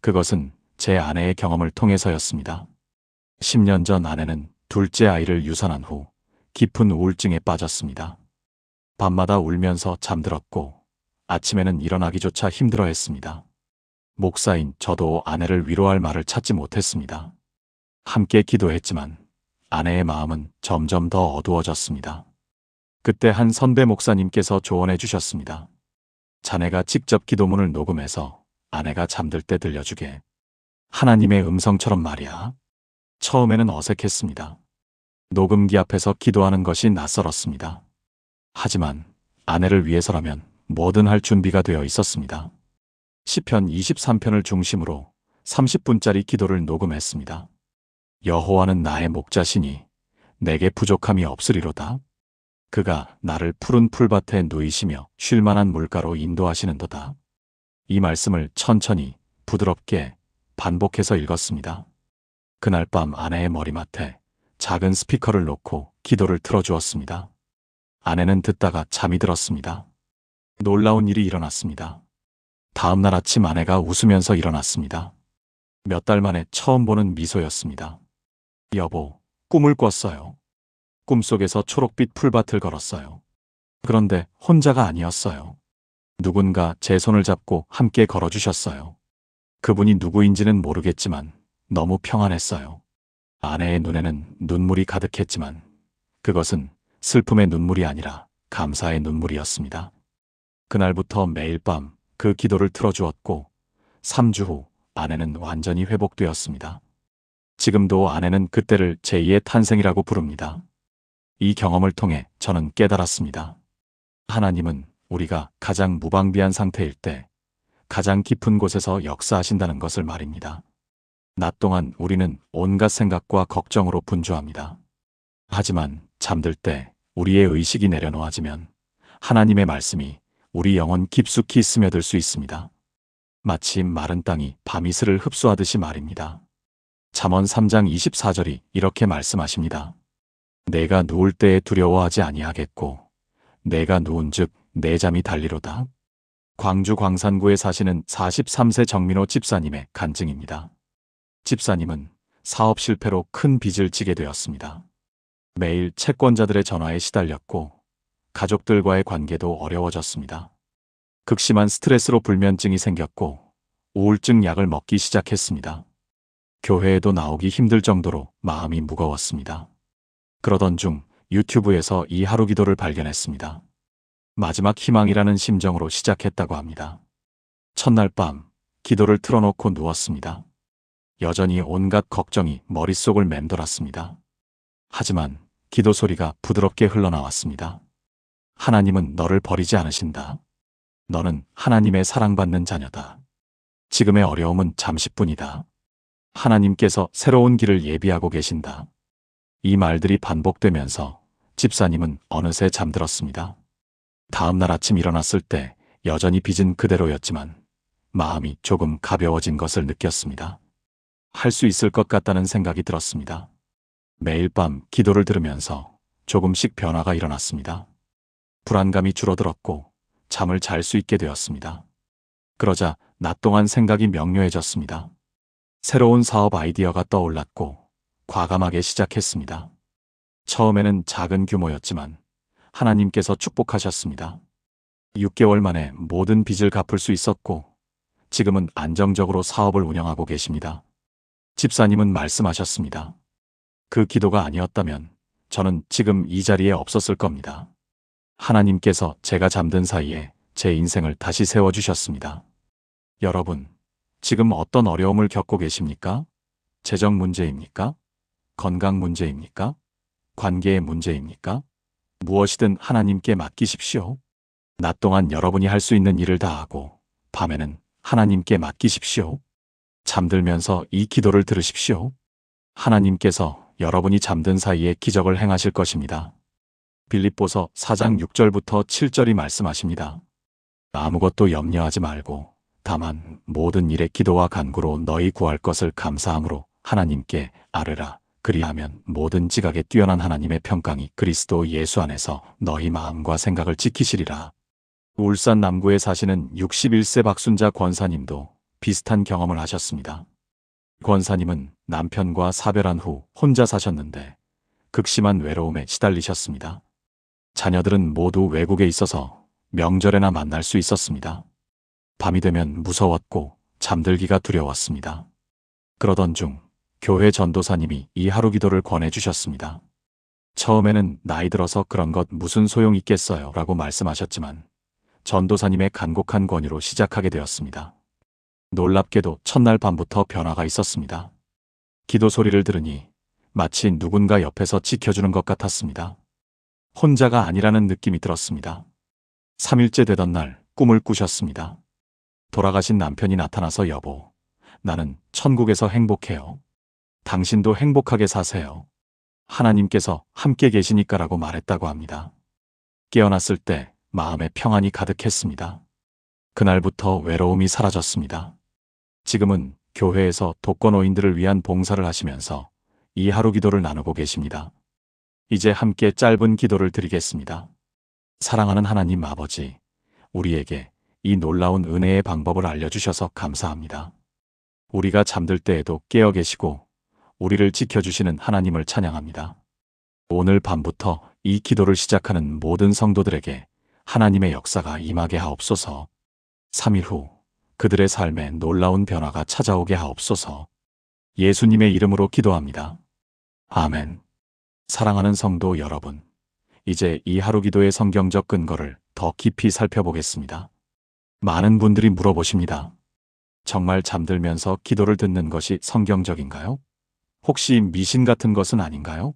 그것은 제 아내의 경험을 통해서였습니다. 10년 전 아내는 둘째 아이를 유산한 후 깊은 우울증에 빠졌습니다. 밤마다 울면서 잠들었고 아침에는 일어나기조차 힘들어했습니다. 목사인 저도 아내를 위로할 말을 찾지 못했습니다. 함께 기도했지만 아내의 마음은 점점 더 어두워졌습니다. 그때 한 선배 목사님께서 조언해 주셨습니다. 자네가 직접 기도문을 녹음해서 아내가 잠들 때 들려주게. 하나님의 음성처럼 말이야. 처음에는 어색했습니다. 녹음기 앞에서 기도하는 것이 낯설었습니다. 하지만 아내를 위해서라면 뭐든 할 준비가 되어 있었습니다. 시편 23편을 중심으로 30분짜리 기도를 녹음했습니다. 여호와는 나의 목자시니 내게 부족함이 없으리로다. 그가 나를 푸른 풀밭에 누이시며 쉴만한 물가로 인도하시는도다. 이 말씀을 천천히 부드럽게 반복해서 읽었습니다. 그날 밤 아내의 머리맡에 작은 스피커를 놓고 기도를 틀어주었습니다. 아내는 듣다가 잠이 들었습니다. 놀라운 일이 일어났습니다. 다음 날 아침 아내가 웃으면서 일어났습니다. 몇 달 만에 처음 보는 미소였습니다. 여보, 꿈을 꿨어요. 꿈속에서 초록빛 풀밭을 걸었어요. 그런데 혼자가 아니었어요. 누군가 제 손을 잡고 함께 걸어주셨어요. 그분이 누구인지는 모르겠지만 너무 평안했어요. 아내의 눈에는 눈물이 가득했지만 그것은 슬픔의 눈물이 아니라 감사의 눈물이었습니다. 그날부터 매일 밤 그 기도를 틀어주었고 3주 후 아내는 완전히 회복되었습니다. 지금도 아내는 그때를 제2의 탄생이라고 부릅니다. 이 경험을 통해 저는 깨달았습니다. 하나님은 우리가 가장 무방비한 상태일 때 가장 깊은 곳에서 역사하신다는 것을 말입니다. 낮 동안 우리는 온갖 생각과 걱정으로 분주합니다. 하지만 잠들 때 우리의 의식이 내려놓아지면 하나님의 말씀이 우리 영혼 깊숙이 스며들 수 있습니다. 마치 마른 땅이 밤이슬을 흡수하듯이 말입니다. 잠언 3장 24절이 이렇게 말씀하십니다. 내가 누울 때에 두려워하지 아니하겠고 내가 누운즉 내 잠이 달리로다. 광주 광산구에 사시는 43세 정민호 집사님의 간증입니다. 집사님은 사업 실패로 큰 빚을 지게 되었습니다. 매일 채권자들의 전화에 시달렸고 가족들과의 관계도 어려워졌습니다. 극심한 스트레스로 불면증이 생겼고 우울증 약을 먹기 시작했습니다. 교회에도 나오기 힘들 정도로 마음이 무거웠습니다. 그러던 중 유튜브에서 이 하루 기도를 발견했습니다. 마지막 희망이라는 심정으로 시작했다고 합니다. 첫날 밤 기도를 틀어놓고 누웠습니다. 여전히 온갖 걱정이 머릿속을 맴돌았습니다. 하지만 기도 소리가 부드럽게 흘러나왔습니다. 하나님은 너를 버리지 않으신다. 너는 하나님의 사랑받는 자녀다. 지금의 어려움은 잠시뿐이다. 하나님께서 새로운 길을 예비하고 계신다. 이 말들이 반복되면서 집사님은 어느새 잠들었습니다. 다음 날 아침 일어났을 때 여전히 빚은 그대로였지만 마음이 조금 가벼워진 것을 느꼈습니다. 할 수 있을 것 같다는 생각이 들었습니다. 매일 밤 기도를 들으면서 조금씩 변화가 일어났습니다. 불안감이 줄어들었고 잠을 잘 수 있게 되었습니다. 그러자 낮 동안 생각이 명료해졌습니다. 새로운 사업 아이디어가 떠올랐고 과감하게 시작했습니다. 처음에는 작은 규모였지만 하나님께서 축복하셨습니다. 6개월 만에 모든 빚을 갚을 수 있었고 지금은 안정적으로 사업을 운영하고 계십니다. 집사님은 말씀하셨습니다. 그 기도가 아니었다면 저는 지금 이 자리에 없었을 겁니다. 하나님께서 제가 잠든 사이에 제 인생을 다시 세워주셨습니다. 여러분, 지금 어떤 어려움을 겪고 계십니까? 재정 문제입니까? 건강 문제입니까? 관계의 문제입니까? 무엇이든 하나님께 맡기십시오. 낮 동안 여러분이 할 수 있는 일을 다 하고 밤에는 하나님께 맡기십시오. 잠들면서 이 기도를 들으십시오. 하나님께서 여러분이 잠든 사이에 기적을 행하실 것입니다. 빌립보서 4장 6절부터 7절이 말씀하십니다. 아무것도 염려하지 말고 다만 모든 일에 기도와 간구로 너희 구할 것을 감사함으로 하나님께 아뢰라. 그리하면 모든 지각에 뛰어난 하나님의 평강이 그리스도 예수 안에서 너희 마음과 생각을 지키시리라. 울산 남구에 사시는 61세 박순자 권사님도 비슷한 경험을 하셨습니다. 권사님은 남편과 사별한 후 혼자 사셨는데 극심한 외로움에 시달리셨습니다. 자녀들은 모두 외국에 있어서 명절에나 만날 수 있었습니다. 밤이 되면 무서웠고 잠들기가 두려웠습니다. 그러던 중 교회 전도사님이 이 하루 기도를 권해주셨습니다. 처음에는 나이 들어서 그런 것 무슨 소용 있겠어요 라고 말씀하셨지만 전도사님의 간곡한 권유로 시작하게 되었습니다. 놀랍게도 첫날 밤부터 변화가 있었습니다. 기도 소리를 들으니 마치 누군가 옆에서 지켜주는 것 같았습니다. 혼자가 아니라는 느낌이 들었습니다. 3일째 되던 날 꿈을 꾸셨습니다. 돌아가신 남편이 나타나서 여보, 나는 천국에서 행복해요. 당신도 행복하게 사세요. 하나님께서 함께 계시니까라고 말했다고 합니다. 깨어났을 때 마음에 평안이 가득했습니다. 그날부터 외로움이 사라졌습니다. 지금은 교회에서 독거노인들을 위한 봉사를 하시면서 이 하루 기도를 나누고 계십니다. 이제 함께 짧은 기도를 드리겠습니다. 사랑하는 하나님 아버지, 우리에게 이 놀라운 은혜의 방법을 알려주셔서 감사합니다. 우리가 잠들 때에도 깨어 계시고 우리를 지켜주시는 하나님을 찬양합니다. 오늘 밤부터 이 기도를 시작하는 모든 성도들에게 하나님의 역사가 임하게 하옵소서. 3일 후 그들의 삶에 놀라운 변화가 찾아오게 하옵소서. 예수님의 이름으로 기도합니다. 아멘. 사랑하는 성도 여러분, 이제 이 하루 기도의 성경적 근거를 더 깊이 살펴보겠습니다. 많은 분들이 물어보십니다. 정말 잠들면서 기도를 듣는 것이 성경적인가요? 혹시 미신 같은 것은 아닌가요?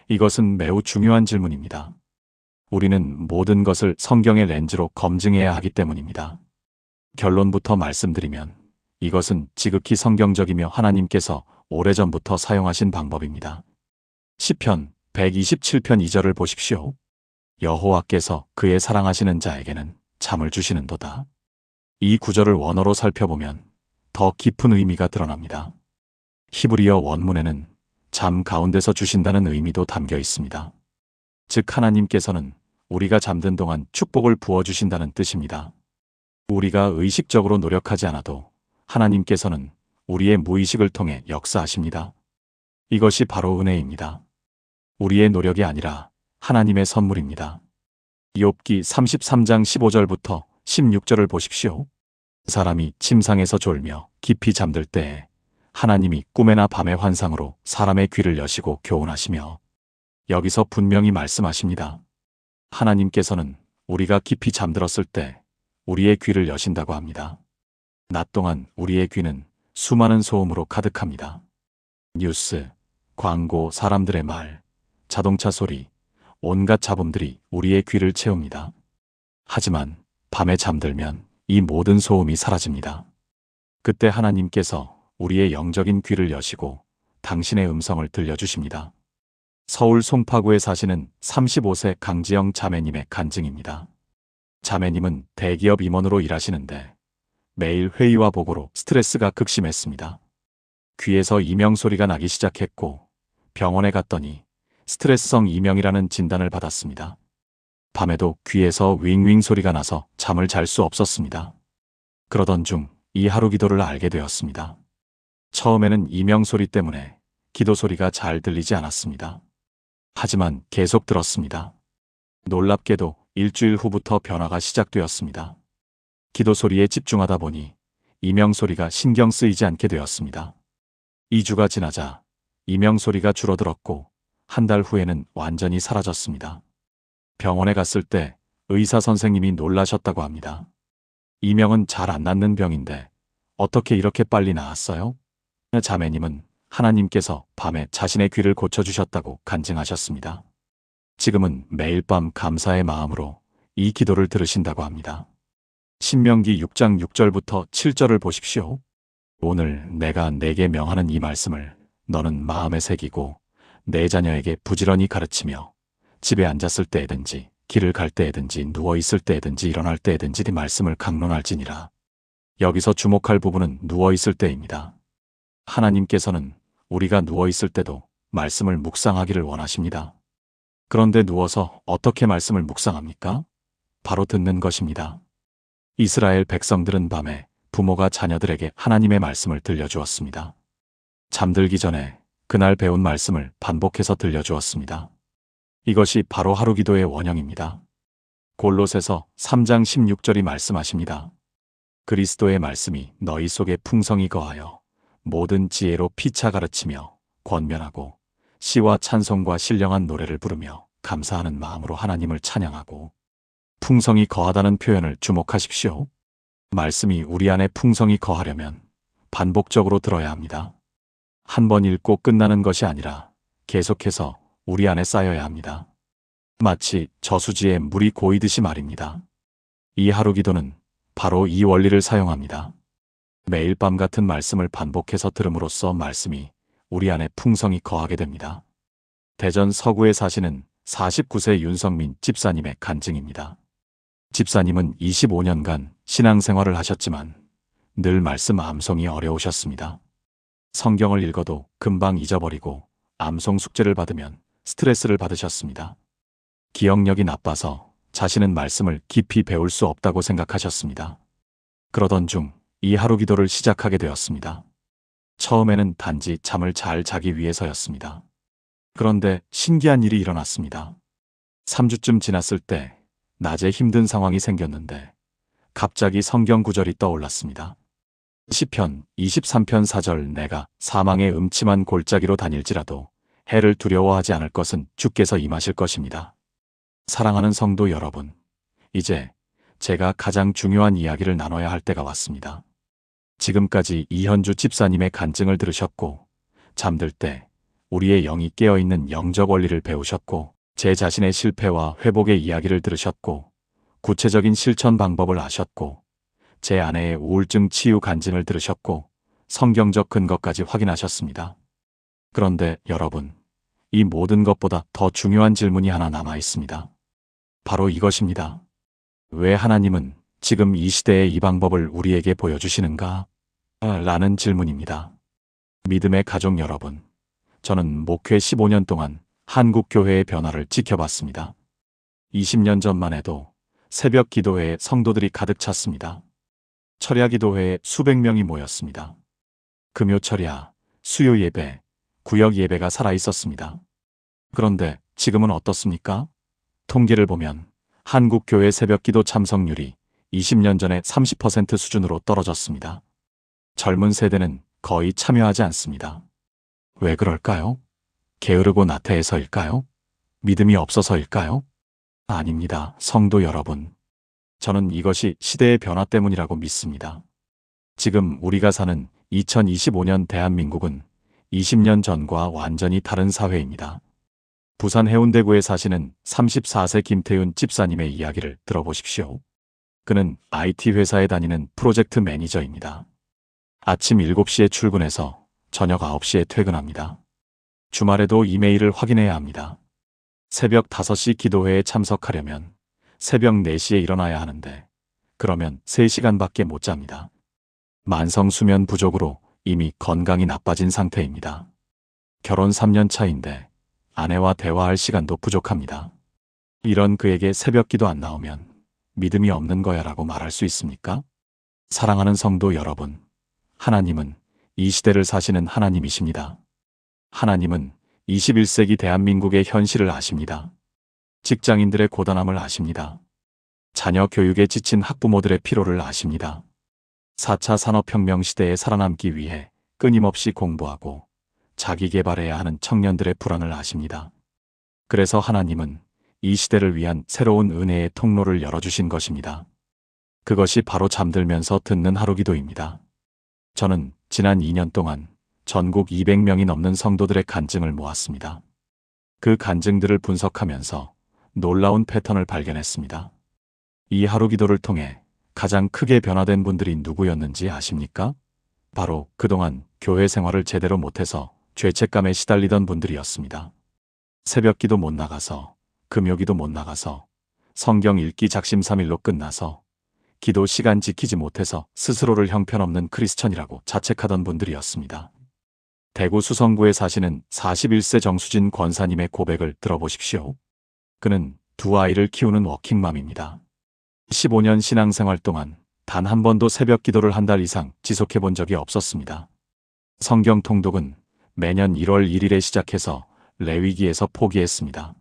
이것은 매우 중요한 질문입니다. 우리는 모든 것을 성경의 렌즈로 검증해야 하기 때문입니다. 결론부터 말씀드리면 이것은 지극히 성경적이며 하나님께서 오래전부터 사용하신 방법입니다. 시편 127편 2절을 보십시오. 여호와께서 그의 사랑하시는 자에게는 잠을 주시는도다. 이 구절을 원어로 살펴보면 더 깊은 의미가 드러납니다. 히브리어 원문에는 잠 가운데서 주신다는 의미도 담겨 있습니다. 즉 하나님께서는 우리가 잠든 동안 축복을 부어주신다는 뜻입니다. 우리가 의식적으로 노력하지 않아도 하나님께서는 우리의 무의식을 통해 역사하십니다. 이것이 바로 은혜입니다. 우리의 노력이 아니라 하나님의 선물입니다. 욥기 33장 15절부터 16절을 보십시오. 사람이 침상에서 졸며 깊이 잠들 때에 하나님이 꿈에나 밤의 환상으로 사람의 귀를 여시고 교훈하시며, 여기서 분명히 말씀하십니다. 하나님께서는 우리가 깊이 잠들었을 때 우리의 귀를 여신다고 합니다. 낮 동안 우리의 귀는 수많은 소음으로 가득합니다. 뉴스, 광고, 사람들의 말, 자동차 소리, 온갖 잡음들이 우리의 귀를 채웁니다. 하지만 밤에 잠들면 이 모든 소음이 사라집니다. 그때 하나님께서 우리의 영적인 귀를 여시고 당신의 음성을 들려주십니다. 서울 송파구에 사시는 35세 강지영 자매님의 간증입니다. 자매님은 대기업 임원으로 일하시는데 매일 회의와 보고로 스트레스가 극심했습니다. 귀에서 이명 소리가 나기 시작했고 병원에 갔더니 스트레스성 이명이라는 진단을 받았습니다. 밤에도 귀에서 윙윙 소리가 나서 잠을 잘 수 없었습니다. 그러던 중 이 하루 기도를 알게 되었습니다. 처음에는 이명 소리 때문에 기도 소리가 잘 들리지 않았습니다. 하지만 계속 들었습니다. 놀랍게도 일주일 후부터 변화가 시작되었습니다. 기도 소리에 집중하다 보니 이명 소리가 신경 쓰이지 않게 되었습니다. 2주가 지나자 이명 소리가 줄어들었고 한 달 후에는 완전히 사라졌습니다. 병원에 갔을 때 의사 선생님이 놀라셨다고 합니다. 이명은 잘 안 낫는 병인데 어떻게 이렇게 빨리 나았어요? 자매님은 하나님께서 밤에 자신의 귀를 고쳐주셨다고 간증하셨습니다. 지금은 매일 밤 감사의 마음으로 이 기도를 들으신다고 합니다. 신명기 6장 6절부터 7절을 보십시오. 오늘 내가 내게 명하는 이 말씀을 너는 마음에 새기고 내 자녀에게 부지런히 가르치며 집에 앉았을 때에든지 길을 갈 때에든지 누워있을 때에든지 일어날 때에든지 네 말씀을 강론할지니라. 여기서 주목할 부분은 누워있을 때입니다. 하나님께서는 우리가 누워있을 때도 말씀을 묵상하기를 원하십니다. 그런데 누워서 어떻게 말씀을 묵상합니까? 바로 듣는 것입니다. 이스라엘 백성들은 밤에 부모가 자녀들에게 하나님의 말씀을 들려주었습니다. 잠들기 전에 그날 배운 말씀을 반복해서 들려주었습니다. 이것이 바로 하루 기도의 원형입니다. 골로새서 3장 16절이 말씀하십니다. 그리스도의 말씀이 너희 속에 풍성히 거하여 모든 지혜로 피차 가르치며 권면하고 시와 찬송과 신령한 노래를 부르며 감사하는 마음으로 하나님을 찬양하고. 풍성히 거하다는 표현을 주목하십시오. 말씀이 우리 안에 풍성히 거하려면 반복적으로 들어야 합니다. 한 번 읽고 끝나는 것이 아니라 계속해서 우리 안에 쌓여야 합니다. 마치 저수지에 물이 고이듯이 말입니다. 이 하루 기도는 바로 이 원리를 사용합니다. 매일 밤 같은 말씀을 반복해서 들음으로써 말씀이 우리 안에 풍성히 거하게 됩니다. 대전 서구에 사시는 49세 윤성민 집사님의 간증입니다. 집사님은 25년간 신앙생활을 하셨지만 늘 말씀 암송이 어려우셨습니다. 성경을 읽어도 금방 잊어버리고 암송 숙제를 받으면 스트레스를 받으셨습니다. 기억력이 나빠서 자신은 말씀을 깊이 배울 수 없다고 생각하셨습니다. 그러던 중 이 하루 기도를 시작하게 되었습니다. 처음에는 단지 잠을 잘 자기 위해서였습니다. 그런데 신기한 일이 일어났습니다. 3주쯤 지났을 때 낮에 힘든 상황이 생겼는데 갑자기 성경 구절이 떠올랐습니다. 시편 23편 4절 내가 사망의 음침한 골짜기로 다닐지라도 해를 두려워하지 않을 것은 주께서 임하실 것입니다. 사랑하는 성도 여러분, 이제 제가 가장 중요한 이야기를 나눠야 할 때가 왔습니다. 지금까지 이현주 집사님의 간증을 들으셨고 잠들 때 우리의 영이 깨어있는 영적 원리를 배우셨고 제 자신의 실패와 회복의 이야기를 들으셨고 구체적인 실천 방법을 아셨고 제 아내의 우울증 치유 간증을 들으셨고 성경적 근거까지 확인하셨습니다. 그런데 여러분, 이 모든 것보다 더 중요한 질문이 하나 남아 있습니다. 바로 이것입니다. 왜 하나님은 지금 이 시대에 이 방법을 우리에게 보여주시는가? 라는 질문입니다. 믿음의 가족 여러분, 저는 목회 15년 동안 한국 교회의 변화를 지켜봤습니다. 20년 전만 해도 새벽 기도회에 성도들이 가득 찼습니다. 철야 기도회에 수백 명이 모였습니다. 금요 철야, 수요 예배, 구역 예배가 살아 있었습니다. 그런데 지금은 어떻습니까? 통계를 보면 한국 교회 새벽 기도 참석률이 20년 전에 30% 수준으로 떨어졌습니다. 젊은 세대는 거의 참여하지 않습니다. 왜 그럴까요? 게으르고 나태해서일까요? 믿음이 없어서일까요? 아닙니다, 성도 여러분. 저는 이것이 시대의 변화 때문이라고 믿습니다. 지금 우리가 사는 2025년 대한민국은 20년 전과 완전히 다른 사회입니다. 부산 해운대구에 사시는 34세 김태윤 집사님의 이야기를 들어보십시오. 그는 IT 회사에 다니는 프로젝트 매니저입니다. 아침 7시에 출근해서 저녁 9시에 퇴근합니다. 주말에도 이메일을 확인해야 합니다. 새벽 5시 기도회에 참석하려면 새벽 4시에 일어나야 하는데 그러면 3시간밖에 못 잡니다. 만성 수면 부족으로 이미 건강이 나빠진 상태입니다. 결혼 3년 차인데 아내와 대화할 시간도 부족합니다. 이런 그에게 새벽 기도 안 나오면 믿음이 없는 거야 라고 말할 수 있습니까? 사랑하는 성도 여러분, 하나님은 이 시대를 사시는 하나님이십니다. 하나님은 21세기 대한민국의 현실을 아십니다. 직장인들의 고단함을 아십니다. 자녀 교육에 지친 학부모들의 피로를 아십니다. 4차 산업혁명 시대에 살아남기 위해 끊임없이 공부하고 자기 개발해야 하는 청년들의 불안을 아십니다. 그래서 하나님은 이 시대를 위한 새로운 은혜의 통로를 열어주신 것입니다. 그것이 바로 잠들면서 듣는 하루 기도입니다. 저는 지난 2년 동안 전국 200명이 넘는 성도들의 간증을 모았습니다. 그 간증들을 분석하면서 놀라운 패턴을 발견했습니다. 이 하루 기도를 통해 가장 크게 변화된 분들이 누구였는지 아십니까? 바로 그동안 교회 생활을 제대로 못해서 죄책감에 시달리던 분들이었습니다. 새벽 기도 못 나가서, 금요 기도 못 나가서, 성경 읽기 작심삼일로 끝나서, 기도 시간 지키지 못해서 스스로를 형편없는 크리스천이라고 자책하던 분들이었습니다. 대구 수성구에 사시는 41세 정수진 권사님의 고백을 들어보십시오. 그는 두 아이를 키우는 워킹맘입니다. 15년 신앙생활 동안 단 한 번도 새벽 기도를 한 달 이상 지속해 본 적이 없었습니다. 성경 통독은 매년 1월 1일에 시작해서 레위기에서 포기했습니다.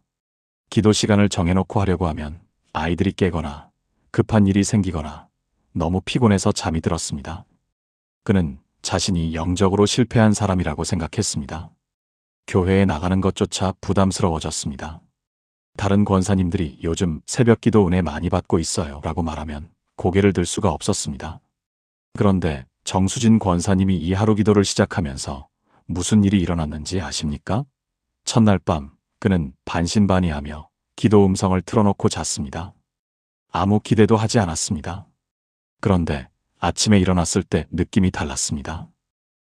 기도 시간을 정해놓고 하려고 하면 아이들이 깨거나 급한 일이 생기거나 너무 피곤해서 잠이 들었습니다. 그는 자신이 영적으로 실패한 사람이라고 생각했습니다. 교회에 나가는 것조차 부담스러워졌습니다. 다른 권사님들이 요즘 새벽 기도 은혜 많이 받고 있어요 라고 말하면 고개를 들 수가 없었습니다. 그런데 정수진 권사님이 이 하루 기도를 시작하면서 무슨 일이 일어났는지 아십니까? 첫날 밤 그는 반신반의하며 기도 음성을 틀어놓고 잤습니다. 아무 기대도 하지 않았습니다. 그런데 아침에 일어났을 때 느낌이 달랐습니다.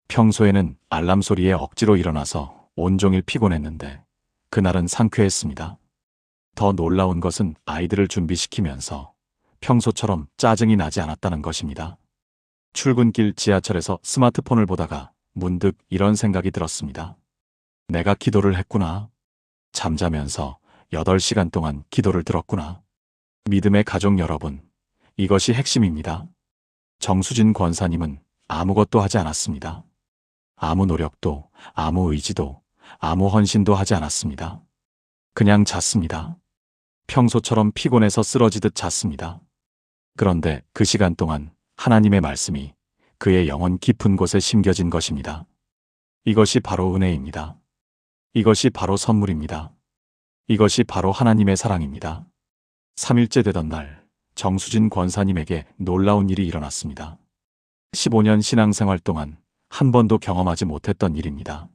평소에는 알람 소리에 억지로 일어나서 온종일 피곤했는데 그날은 상쾌했습니다. 더 놀라운 것은 아이들을 준비시키면서 평소처럼 짜증이 나지 않았다는 것입니다. 출근길 지하철에서 스마트폰을 보다가 문득 이런 생각이 들었습니다. 내가 기도를 했구나. 잠자면서 8시간 동안 기도를 들었구나. 믿음의 가족 여러분, 이것이 핵심입니다. 정수진 권사님은 아무것도 하지 않았습니다. 아무 노력도, 아무 의지도, 아무 헌신도 하지 않았습니다. 그냥 잤습니다. 평소처럼 피곤해서 쓰러지듯 잤습니다. 그런데 그 시간 동안 하나님의 말씀이 그의 영혼 깊은 곳에 심겨진 것입니다. 이것이 바로 은혜입니다. 이것이 바로 선물입니다. 이것이 바로 하나님의 사랑입니다. 3일째 되던 날, 정수진 권사님에게 놀라운 일이 일어났습니다. 15년 신앙생활 동안 한 번도 경험하지 못했던 일입니다.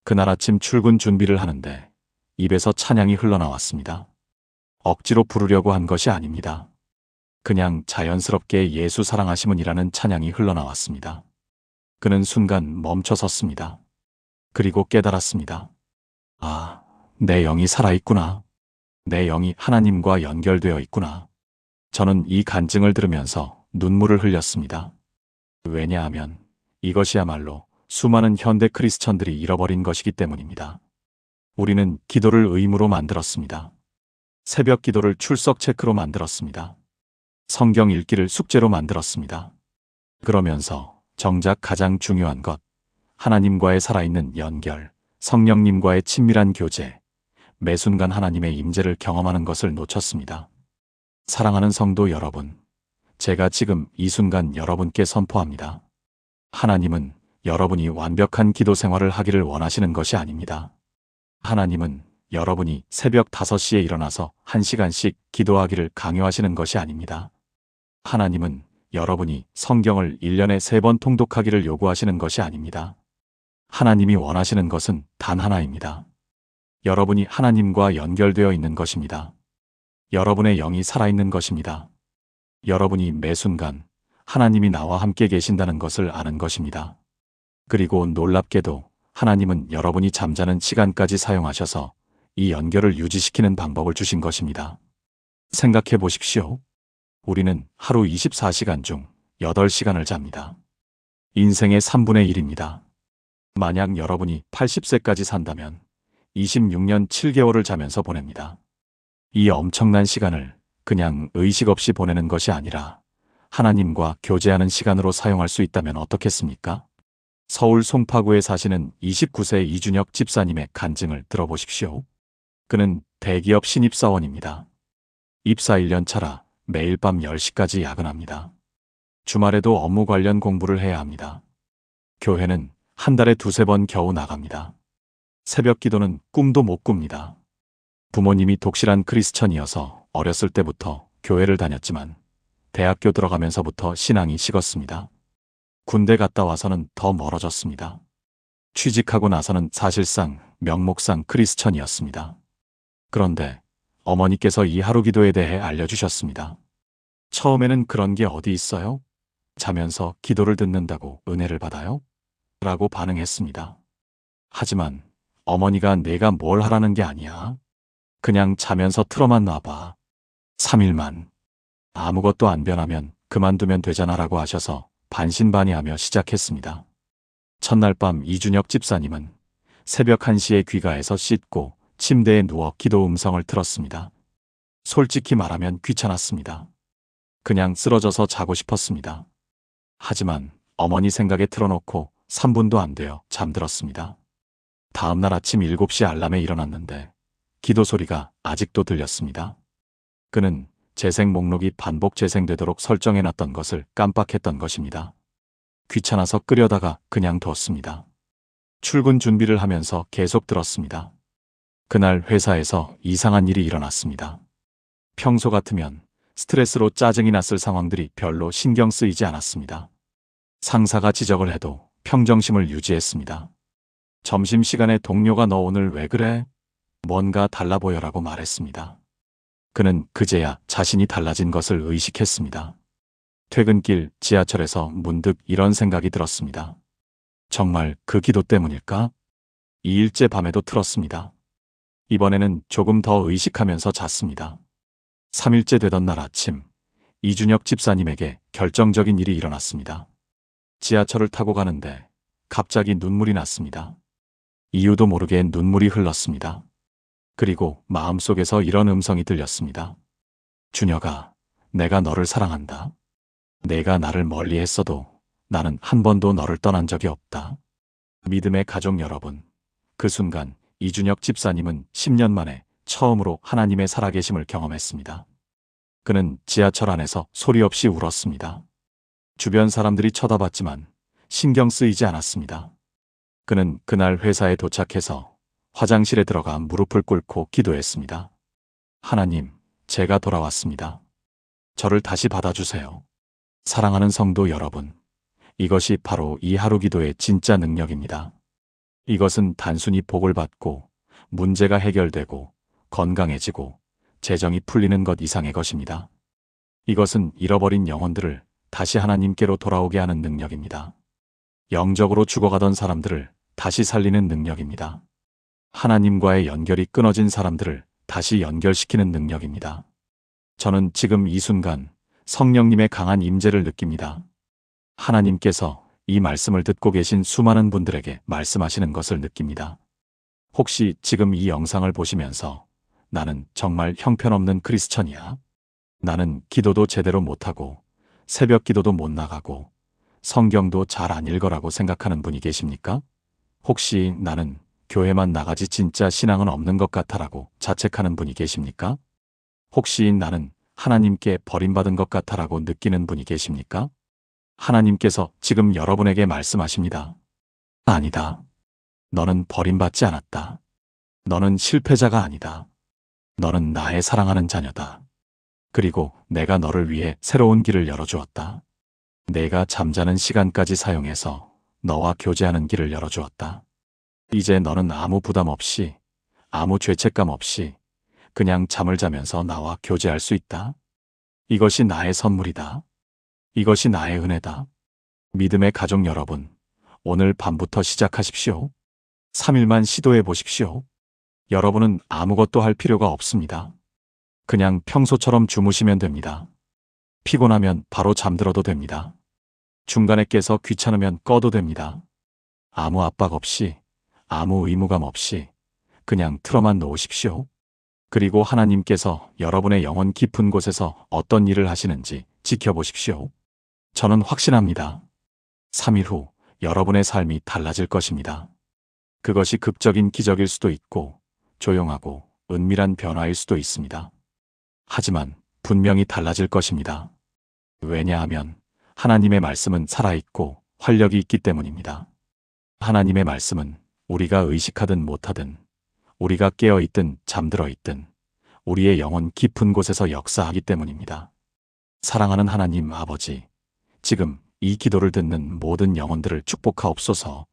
그날 아침 출근 준비를 하는데 입에서 찬양이 흘러나왔습니다. 억지로 부르려고 한 것이 아닙니다. 그냥 자연스럽게 예수 사랑하심은이라는 찬양이 흘러나왔습니다. 그는 순간 멈춰 섰습니다. 그리고 깨달았습니다. 아, 내 영이 살아있구나. 내 영이 하나님과 연결되어 있구나. 저는 이 간증을 들으면서 눈물을 흘렸습니다. 왜냐하면 이것이야말로 수많은 현대 크리스천들이 잃어버린 것이기 때문입니다. 우리는 기도를 의무로 만들었습니다. 새벽 기도를 출석 체크로 만들었습니다. 성경 읽기를 숙제로 만들었습니다. 그러면서 정작 가장 중요한 것, 하나님과의 살아있는 연결, 성령님과의 친밀한 교제, 매 순간 하나님의 임재를 경험하는 것을 놓쳤습니다. 사랑하는 성도 여러분, 제가 지금 이 순간 여러분께 선포합니다. 하나님은 여러분이 완벽한 기도 생활을 하기를 원하시는 것이 아닙니다. 하나님은 여러분이 새벽 5시에 일어나서 1시간씩 기도하기를 강요하시는 것이 아닙니다. 하나님은 여러분이 성경을 1년에 3번 통독하기를 요구하시는 것이 아닙니다. 하나님이 원하시는 것은 단 하나입니다. 여러분이 하나님과 연결되어 있는 것입니다. 여러분의 영이 살아있는 것입니다. 여러분이 매 순간 하나님이 나와 함께 계신다는 것을 아는 것입니다. 그리고 놀랍게도 하나님은 여러분이 잠자는 시간까지 사용하셔서 이 연결을 유지시키는 방법을 주신 것입니다. 생각해 보십시오. 우리는 하루 24시간 중 8시간을 잡니다. 인생의 3분의 1입니다. 만약 여러분이 80세까지 산다면 26년 7개월을 자면서 보냅니다. 이 엄청난 시간을 그냥 의식 없이 보내는 것이 아니라 하나님과 교제하는 시간으로 사용할 수 있다면 어떻겠습니까? 서울 송파구에 사시는 29세 이준혁 집사님의 간증을 들어보십시오. 그는 대기업 신입사원입니다. 입사 1년 차라 매일 밤 10시까지 야근합니다. 주말에도 업무 관련 공부를 해야 합니다. 교회는 한 달에 2~3번 겨우 나갑니다. 새벽 기도는 꿈도 못 꿉니다. 부모님이 독실한 크리스천이어서 어렸을 때부터 교회를 다녔지만 대학교 들어가면서부터 신앙이 식었습니다. 군대 갔다 와서는 더 멀어졌습니다. 취직하고 나서는 사실상 명목상 크리스천이었습니다. 그런데 어머니께서 이 하루 기도에 대해 알려주셨습니다. 처음에는 그런 게 어디 있어요? 자면서 기도를 듣는다고 은혜를 받아요? 라고 반응했습니다. 하지만 어머니가 내가 뭘 하라는 게 아니야. 그냥 자면서 틀어만 놔봐. 3일만. 아무것도 안 변하면 그만두면 되잖아 라고 하셔서 반신반의하며 시작했습니다. 첫날 밤 이준혁 집사님은 새벽 1시에 귀가해서 씻고 침대에 누워 기도 음성을 틀었습니다. 솔직히 말하면 귀찮았습니다. 그냥 쓰러져서 자고 싶었습니다. 하지만 어머니 생각에 틀어놓고 3분도 안 되어 잠들었습니다. 다음날 아침 7시 알람에 일어났는데 기도 소리가 아직도 들렸습니다. 그는 재생 목록이 반복 재생되도록 설정해놨던 것을 깜빡했던 것입니다. 귀찮아서 끄려다가 그냥 뒀습니다. 출근 준비를 하면서 계속 들었습니다. 그날 회사에서 이상한 일이 일어났습니다. 평소 같으면 스트레스로 짜증이 났을 상황들이 별로 신경 쓰이지 않았습니다. 상사가 지적을 해도 평정심을 유지했습니다. 점심시간에 동료가 너 오늘 왜 그래? 뭔가 달라 보여라고 말했습니다. 그는 그제야 자신이 달라진 것을 의식했습니다. 퇴근길 지하철에서 문득 이런 생각이 들었습니다. 정말 그 기도 때문일까? 2일째 밤에도 틀었습니다. 이번에는 조금 더 의식하면서 잤습니다. 3일째 되던 날 아침, 이준혁 집사님에게 결정적인 일이 일어났습니다. 지하철을 타고 가는데 갑자기 눈물이 났습니다. 이유도 모르게 눈물이 흘렀습니다. 그리고 마음속에서 이런 음성이 들렸습니다. 준혁아, 내가 너를 사랑한다. 내가 나를 멀리 했어도 나는 한 번도 너를 떠난 적이 없다. 믿음의 가족 여러분, 그 순간 이준혁 집사님은 10년 만에 처음으로 하나님의 살아계심을 경험했습니다. 그는 지하철 안에서 소리 없이 울었습니다. 주변 사람들이 쳐다봤지만 신경 쓰이지 않았습니다. 그는 그날 회사에 도착해서 화장실에 들어가 무릎을 꿇고 기도했습니다. 하나님, 제가 돌아왔습니다. 저를 다시 받아주세요. 사랑하는 성도 여러분, 이것이 바로 이 하루 기도의 진짜 능력입니다. 이것은 단순히 복을 받고 문제가 해결되고 건강해지고 재정이 풀리는 것 이상의 것입니다. 이것은 잃어버린 영혼들을 다시 하나님께로 돌아오게 하는 능력입니다. 영적으로 죽어가던 사람들을 다시 살리는 능력입니다. 하나님과의 연결이 끊어진 사람들을 다시 연결시키는 능력입니다. 저는 지금 이 순간 성령님의 강한 임재를 느낍니다. 하나님께서 이 말씀을 듣고 계신 수많은 분들에게 말씀하시는 것을 느낍니다. 혹시 지금 이 영상을 보시면서 나는 정말 형편없는 크리스천이야. 나는 기도도 제대로 못하고 새벽 기도도 못 나가고 성경도 잘 안 읽어라고 생각하는 분이 계십니까? 혹시 나는 교회만 나가지 진짜 신앙은 없는 것 같아라고 자책하는 분이 계십니까? 혹시 나는 하나님께 버림받은 것 같아라고 느끼는 분이 계십니까? 하나님께서 지금 여러분에게 말씀하십니다. 아니다. 너는 버림받지 않았다. 너는 실패자가 아니다. 너는 나의 사랑하는 자녀다. 그리고 내가 너를 위해 새로운 길을 열어주었다. 내가 잠자는 시간까지 사용해서 너와 교제하는 길을 열어주었다. 이제 너는 아무 부담 없이, 아무 죄책감 없이 그냥 잠을 자면서 나와 교제할 수 있다. 이것이 나의 선물이다. 이것이 나의 은혜다. 믿음의 가족 여러분, 오늘 밤부터 시작하십시오. 3일만 시도해 보십시오. 여러분은 아무것도 할 필요가 없습니다. 그냥 평소처럼 주무시면 됩니다. 피곤하면 바로 잠들어도 됩니다. 중간에 깨서 귀찮으면 꺼도 됩니다. 아무 압박 없이, 아무 의무감 없이 그냥 틀어만 놓으십시오. 그리고 하나님께서 여러분의 영혼 깊은 곳에서 어떤 일을 하시는지 지켜보십시오. 저는 확신합니다. 3일 후 여러분의 삶이 달라질 것입니다. 그것이 극적인 기적일 수도 있고 조용하고 은밀한 변화일 수도 있습니다. 하지만 분명히 달라질 것입니다. 왜냐하면 하나님의 말씀은 살아있고 활력이 있기 때문입니다. 하나님의 말씀은 우리가 의식하든 못하든, 우리가 깨어있든 잠들어있든 우리의 영혼 깊은 곳에서 역사하기 때문입니다. 사랑하는 하나님 아버지, 지금 이 기도를 듣는 모든 영혼들을 축복하옵소서.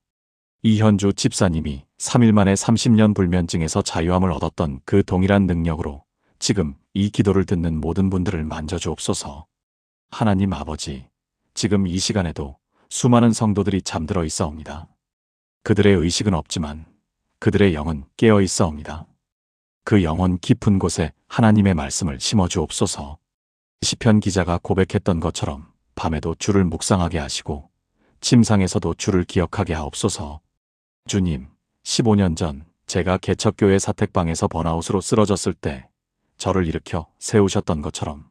이현주 집사님이 3일 만에 30년 불면증에서 자유함을 얻었던 그 동일한 능력으로 지금 이 기도를 듣는 모든 분들을 만져주옵소서. 하나님 아버지, 지금 이 시간에도 수많은 성도들이 잠들어 있사옵니다. 그들의 의식은 없지만 그들의 영은 깨어 있사옵니다. 그 영혼 깊은 곳에 하나님의 말씀을 심어주옵소서. 시편 기자가 고백했던 것처럼 밤에도 주를 묵상하게 하시고 침상에서도 주를 기억하게 하옵소서. 주님, 15년 전 제가 개척교회 사택방에서 번아웃으로 쓰러졌을 때 저를 일으켜 세우셨던 것처럼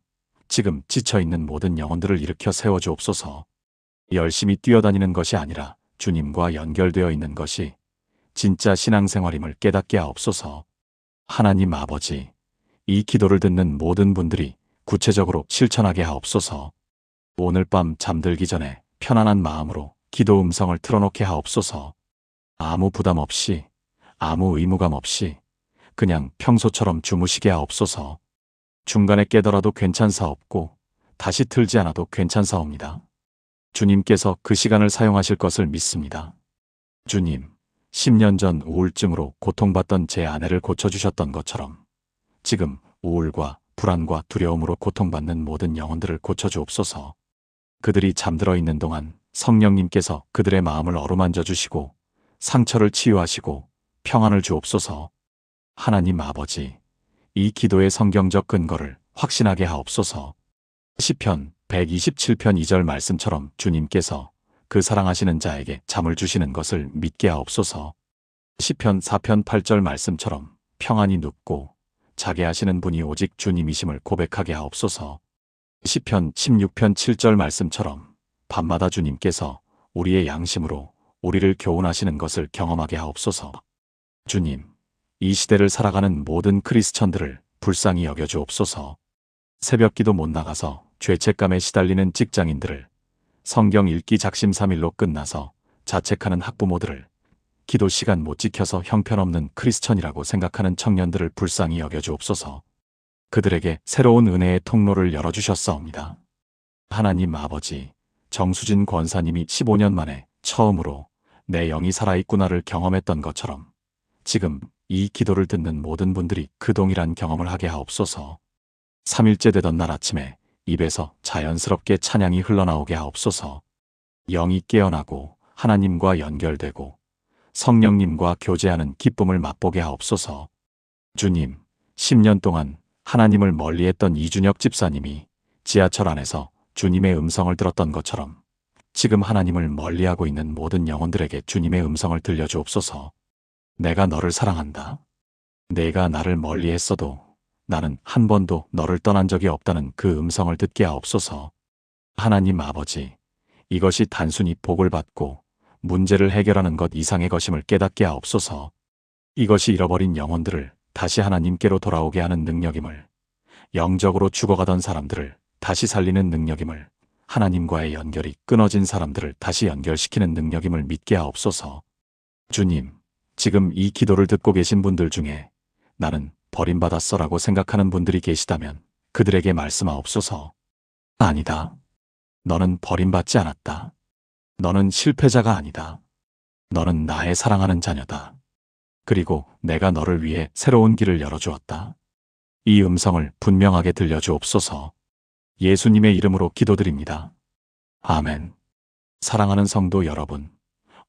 지금 지쳐있는 모든 영혼들을 일으켜 세워주옵소서. 열심히 뛰어다니는 것이 아니라 주님과 연결되어 있는 것이 진짜 신앙생활임을 깨닫게 하옵소서. 하나님 아버지, 이 기도를 듣는 모든 분들이 구체적으로 실천하게 하옵소서. 오늘 밤 잠들기 전에 편안한 마음으로 기도 음성을 틀어놓게 하옵소서. 아무 부담 없이, 아무 의무감 없이 그냥 평소처럼 주무시게 하옵소서. 중간에 깨더라도 괜찮사옵고 다시 틀지 않아도 괜찮사옵니다. 주님께서 그 시간을 사용하실 것을 믿습니다. 주님, 10년 전 우울증으로 고통받던 제 아내를 고쳐주셨던 것처럼 지금 우울과 불안과 두려움으로 고통받는 모든 영혼들을 고쳐주옵소서. 그들이 잠들어 있는 동안 성령님께서 그들의 마음을 어루만져 주시고 상처를 치유하시고 평안을 주옵소서. 하나님 아버지, 이 기도의 성경적 근거를 확신하게 하옵소서. 시편 127편 2절 말씀처럼 주님께서 그 사랑하시는 자에게 잠을 주시는 것을 믿게 하옵소서. 시편 4편 8절 말씀처럼 평안히 눕고 자게 하시는 분이 오직 주님이심을 고백하게 하옵소서. 시편 16편 7절 말씀처럼 밤마다 주님께서 우리의 양심으로 우리를 교훈하시는 것을 경험하게 하옵소서. 주님, 이 시대를 살아가는 모든 크리스천들을 불쌍히 여겨주옵소서. 새벽기도 못 나가서 죄책감에 시달리는 직장인들을, 성경 읽기 작심삼일로 끝나서 자책하는 학부모들을, 기도 시간 못 지켜서 형편없는 크리스천이라고 생각하는 청년들을 불쌍히 여겨주옵소서. 그들에게 새로운 은혜의 통로를 열어주셨사옵니다. 하나님 아버지, 정수진 권사님이 15년 만에 처음으로 내 영이 살아있구나를 경험했던 것처럼 지금 이 기도를 듣는 모든 분들이 그 동일한 경험을 하게 하옵소서. 3일째 되던 날 아침에 입에서 자연스럽게 찬양이 흘러나오게 하옵소서. 영이 깨어나고 하나님과 연결되고 성령님과 교제하는 기쁨을 맛보게 하옵소서. 주님, 10년 동안 하나님을 멀리했던 이준혁 집사님이 지하철 안에서 주님의 음성을 들었던 것처럼 지금 하나님을 멀리하고 있는 모든 영혼들에게 주님의 음성을 들려주옵소서. 내가 너를 사랑한다. 내가 나를 멀리 했어도 나는 한 번도 너를 떠난 적이 없다는 그 음성을 듣게 하옵소서. 하나님 아버지, 이것이 단순히 복을 받고 문제를 해결하는 것 이상의 것임을 깨닫게 하옵소서. 이것이 잃어버린 영혼들을 다시 하나님께로 돌아오게 하는 능력임을, 영적으로 죽어가던 사람들을 다시 살리는 능력임을, 하나님과의 연결이 끊어진 사람들을 다시 연결시키는 능력임을 믿게 하옵소서. 주님, 지금 이 기도를 듣고 계신 분들 중에 나는 버림받았어라고 생각하는 분들이 계시다면 그들에게 말씀하옵소서. 아니다. 너는 버림받지 않았다. 너는 실패자가 아니다. 너는 나의 사랑하는 자녀다. 그리고 내가 너를 위해 새로운 길을 열어주었다. 이 음성을 분명하게 들려주옵소서. 예수님의 이름으로 기도드립니다. 아멘. 사랑하는 성도 여러분,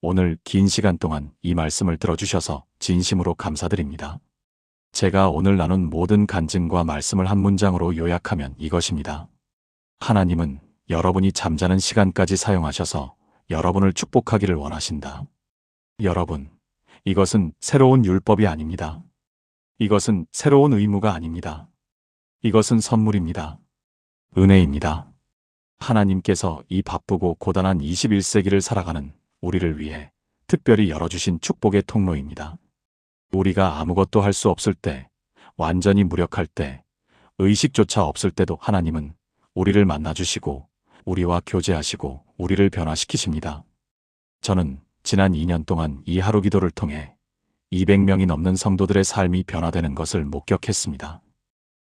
오늘 긴 시간 동안 이 말씀을 들어주셔서 진심으로 감사드립니다. 제가 오늘 나눈 모든 간증과 말씀을 한 문장으로 요약하면 이것입니다. 하나님은 여러분이 잠자는 시간까지 사용하셔서 여러분을 축복하기를 원하신다. 여러분, 이것은 새로운 율법이 아닙니다. 이것은 새로운 의무가 아닙니다. 이것은 선물입니다. 은혜입니다. 하나님께서 이 바쁘고 고단한 21세기를 살아가는 우리를 위해 특별히 열어주신 축복의 통로입니다. 우리가 아무것도 할 수 없을 때, 완전히 무력할 때, 의식조차 없을 때도 하나님은 우리를 만나주시고 우리와 교제하시고 우리를 변화시키십니다. 저는 지난 2년 동안 이 하루 기도를 통해 200명이 넘는 성도들의 삶이 변화되는 것을 목격했습니다.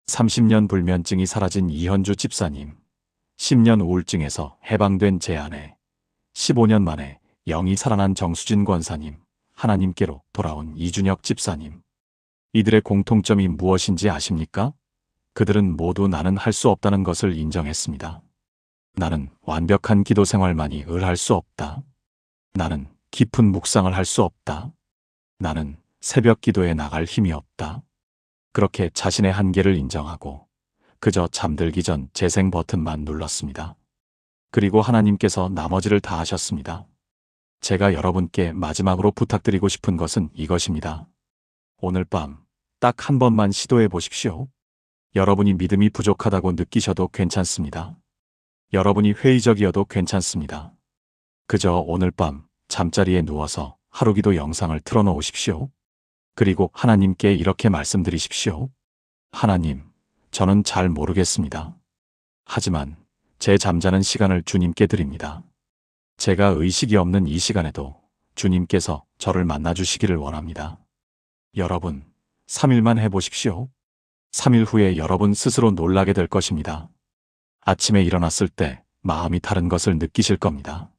30년 불면증이 사라진 이현주 집사님, 10년 우울증에서 해방된 제 아내, 15년 만에 영이 살아난 정수진 권사님, 하나님께로 돌아온 이준혁 집사님. 이들의 공통점이 무엇인지 아십니까? 그들은 모두 나는 할 수 없다는 것을 인정했습니다. 나는 완벽한 기도 생활만이 할 수 없다. 나는 깊은 묵상을 할 수 없다. 나는 새벽 기도에 나갈 힘이 없다. 그렇게 자신의 한계를 인정하고 그저 잠들기 전 재생 버튼만 눌렀습니다. 그리고 하나님께서 나머지를 다 하셨습니다. 제가 여러분께 마지막으로 부탁드리고 싶은 것은 이것입니다. 오늘 밤 딱 한 번만 시도해 보십시오. 여러분이 믿음이 부족하다고 느끼셔도 괜찮습니다. 여러분이 회의적이어도 괜찮습니다. 그저 오늘 밤 잠자리에 누워서 하루기도 영상을 틀어놓으십시오. 그리고 하나님께 이렇게 말씀드리십시오. 하나님, 저는 잘 모르겠습니다. 하지만 제 잠자는 시간을 주님께 드립니다. 제가 의식이 없는 이 시간에도 주님께서 저를 만나주시기를 원합니다. 여러분, 3일만 해보십시오. 3일 후에 여러분 스스로 놀라게 될 것입니다. 아침에 일어났을 때 마음이 다른 것을 느끼실 겁니다.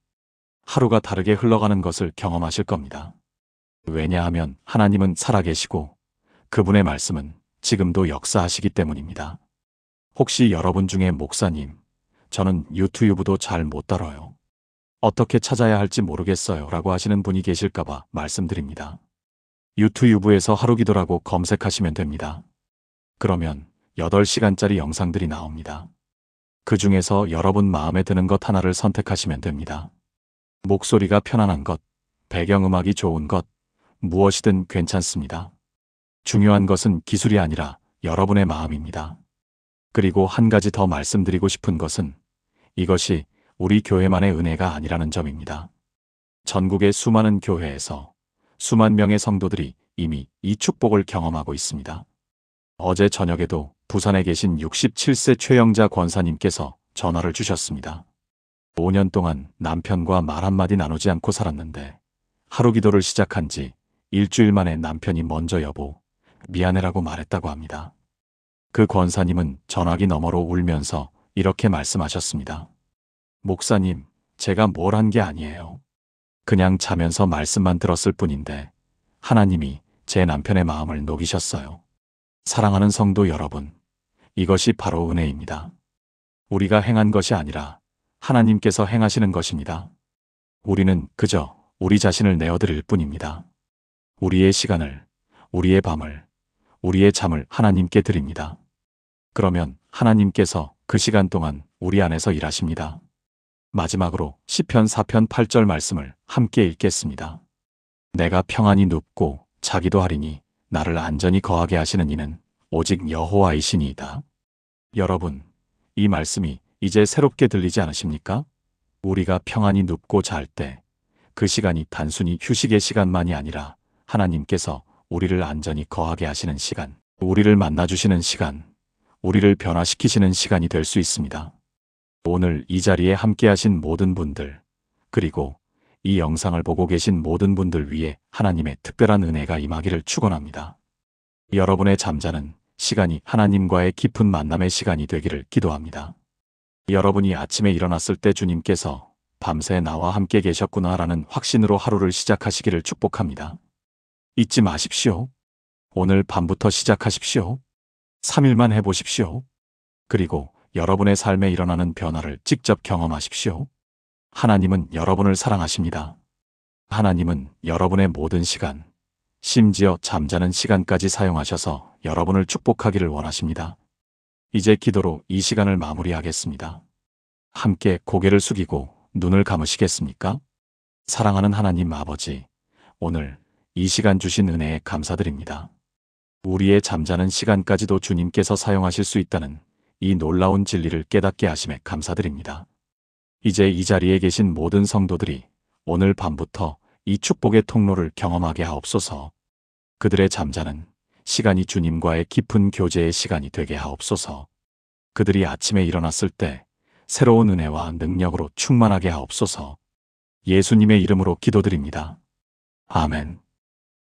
하루가 다르게 흘러가는 것을 경험하실 겁니다. 왜냐하면 하나님은 살아계시고 그분의 말씀은 지금도 역사하시기 때문입니다. 혹시 여러분 중에 목사님, 저는 유튜브도 잘 못 다뤄요. 어떻게 찾아야 할지 모르겠어요 라고 하시는 분이 계실까봐 말씀드립니다. 유튜브에서 하루기도라고 검색하시면 됩니다. 그러면 8시간짜리 영상들이 나옵니다. 그 중에서 여러분 마음에 드는 것 하나를 선택하시면 됩니다. 목소리가 편안한 것, 배경음악이 좋은 것, 무엇이든 괜찮습니다. 중요한 것은 기술이 아니라 여러분의 마음입니다. 그리고 한 가지 더 말씀드리고 싶은 것은 이것이 우리 교회만의 은혜가 아니라는 점입니다. 전국의 수많은 교회에서 수만 명의 성도들이 이미 이 축복을 경험하고 있습니다. 어제 저녁에도 부산에 계신 67세 최영자 권사님께서 전화를 주셨습니다. 5년 동안 남편과 말 한마디 나누지 않고 살았는데 하루 기도를 시작한 지 일주일 만에 남편이 먼저 여보, 미안해라고 말했다고 합니다. 그 권사님은 전화기 너머로 울면서 이렇게 말씀하셨습니다. 목사님, 제가 뭘 한 게 아니에요. 그냥 자면서 말씀만 들었을 뿐인데 하나님이 제 남편의 마음을 녹이셨어요. 사랑하는 성도 여러분, 이것이 바로 은혜입니다. 우리가 행한 것이 아니라 하나님께서 행하시는 것입니다. 우리는 그저 우리 자신을 내어드릴 뿐입니다. 우리의 시간을, 우리의 밤을, 우리의 잠을 하나님께 드립니다. 그러면 하나님께서 그 시간 동안 우리 안에서 일하십니다. 마지막으로 시편 4편 8절 말씀을 함께 읽겠습니다. 내가 평안히 눕고 자기도 하리니 나를 안전히 거하게 하시는 이는 오직 여호와이시니이다. 여러분, 이 말씀이 이제 새롭게 들리지 않으십니까? 우리가 평안히 눕고 잘 때 그 시간이 단순히 휴식의 시간만이 아니라 하나님께서 우리를 안전히 거하게 하시는 시간, 우리를 만나주시는 시간, 우리를 변화시키시는 시간이 될 수 있습니다. 오늘 이 자리에 함께하신 모든 분들, 그리고 이 영상을 보고 계신 모든 분들 위해 하나님의 특별한 은혜가 임하기를 축원합니다. 여러분의 잠자는 시간이 하나님과의 깊은 만남의 시간이 되기를 기도합니다. 여러분이 아침에 일어났을 때 주님께서 밤새 나와 함께 계셨구나라는 확신으로 하루를 시작하시기를 축복합니다. 잊지 마십시오. 오늘 밤부터 시작하십시오. 3일만 해보십시오. 그리고 여러분의 삶에 일어나는 변화를 직접 경험하십시오. 하나님은 여러분을 사랑하십니다. 하나님은 여러분의 모든 시간, 심지어 잠자는 시간까지 사용하셔서 여러분을 축복하기를 원하십니다. 이제 기도로 이 시간을 마무리하겠습니다. 함께 고개를 숙이고 눈을 감으시겠습니까? 사랑하는 하나님 아버지, 오늘 이 시간 주신 은혜에 감사드립니다. 우리의 잠자는 시간까지도 주님께서 사용하실 수 있다는 이 놀라운 진리를 깨닫게 하심에 감사드립니다. 이제 이 자리에 계신 모든 성도들이 오늘 밤부터 이 축복의 통로를 경험하게 하옵소서. 그들의 잠자는 시간이 주님과의 깊은 교제의 시간이 되게 하옵소서. 그들이 아침에 일어났을 때 새로운 은혜와 능력으로 충만하게 하옵소서. 예수님의 이름으로 기도드립니다. 아멘.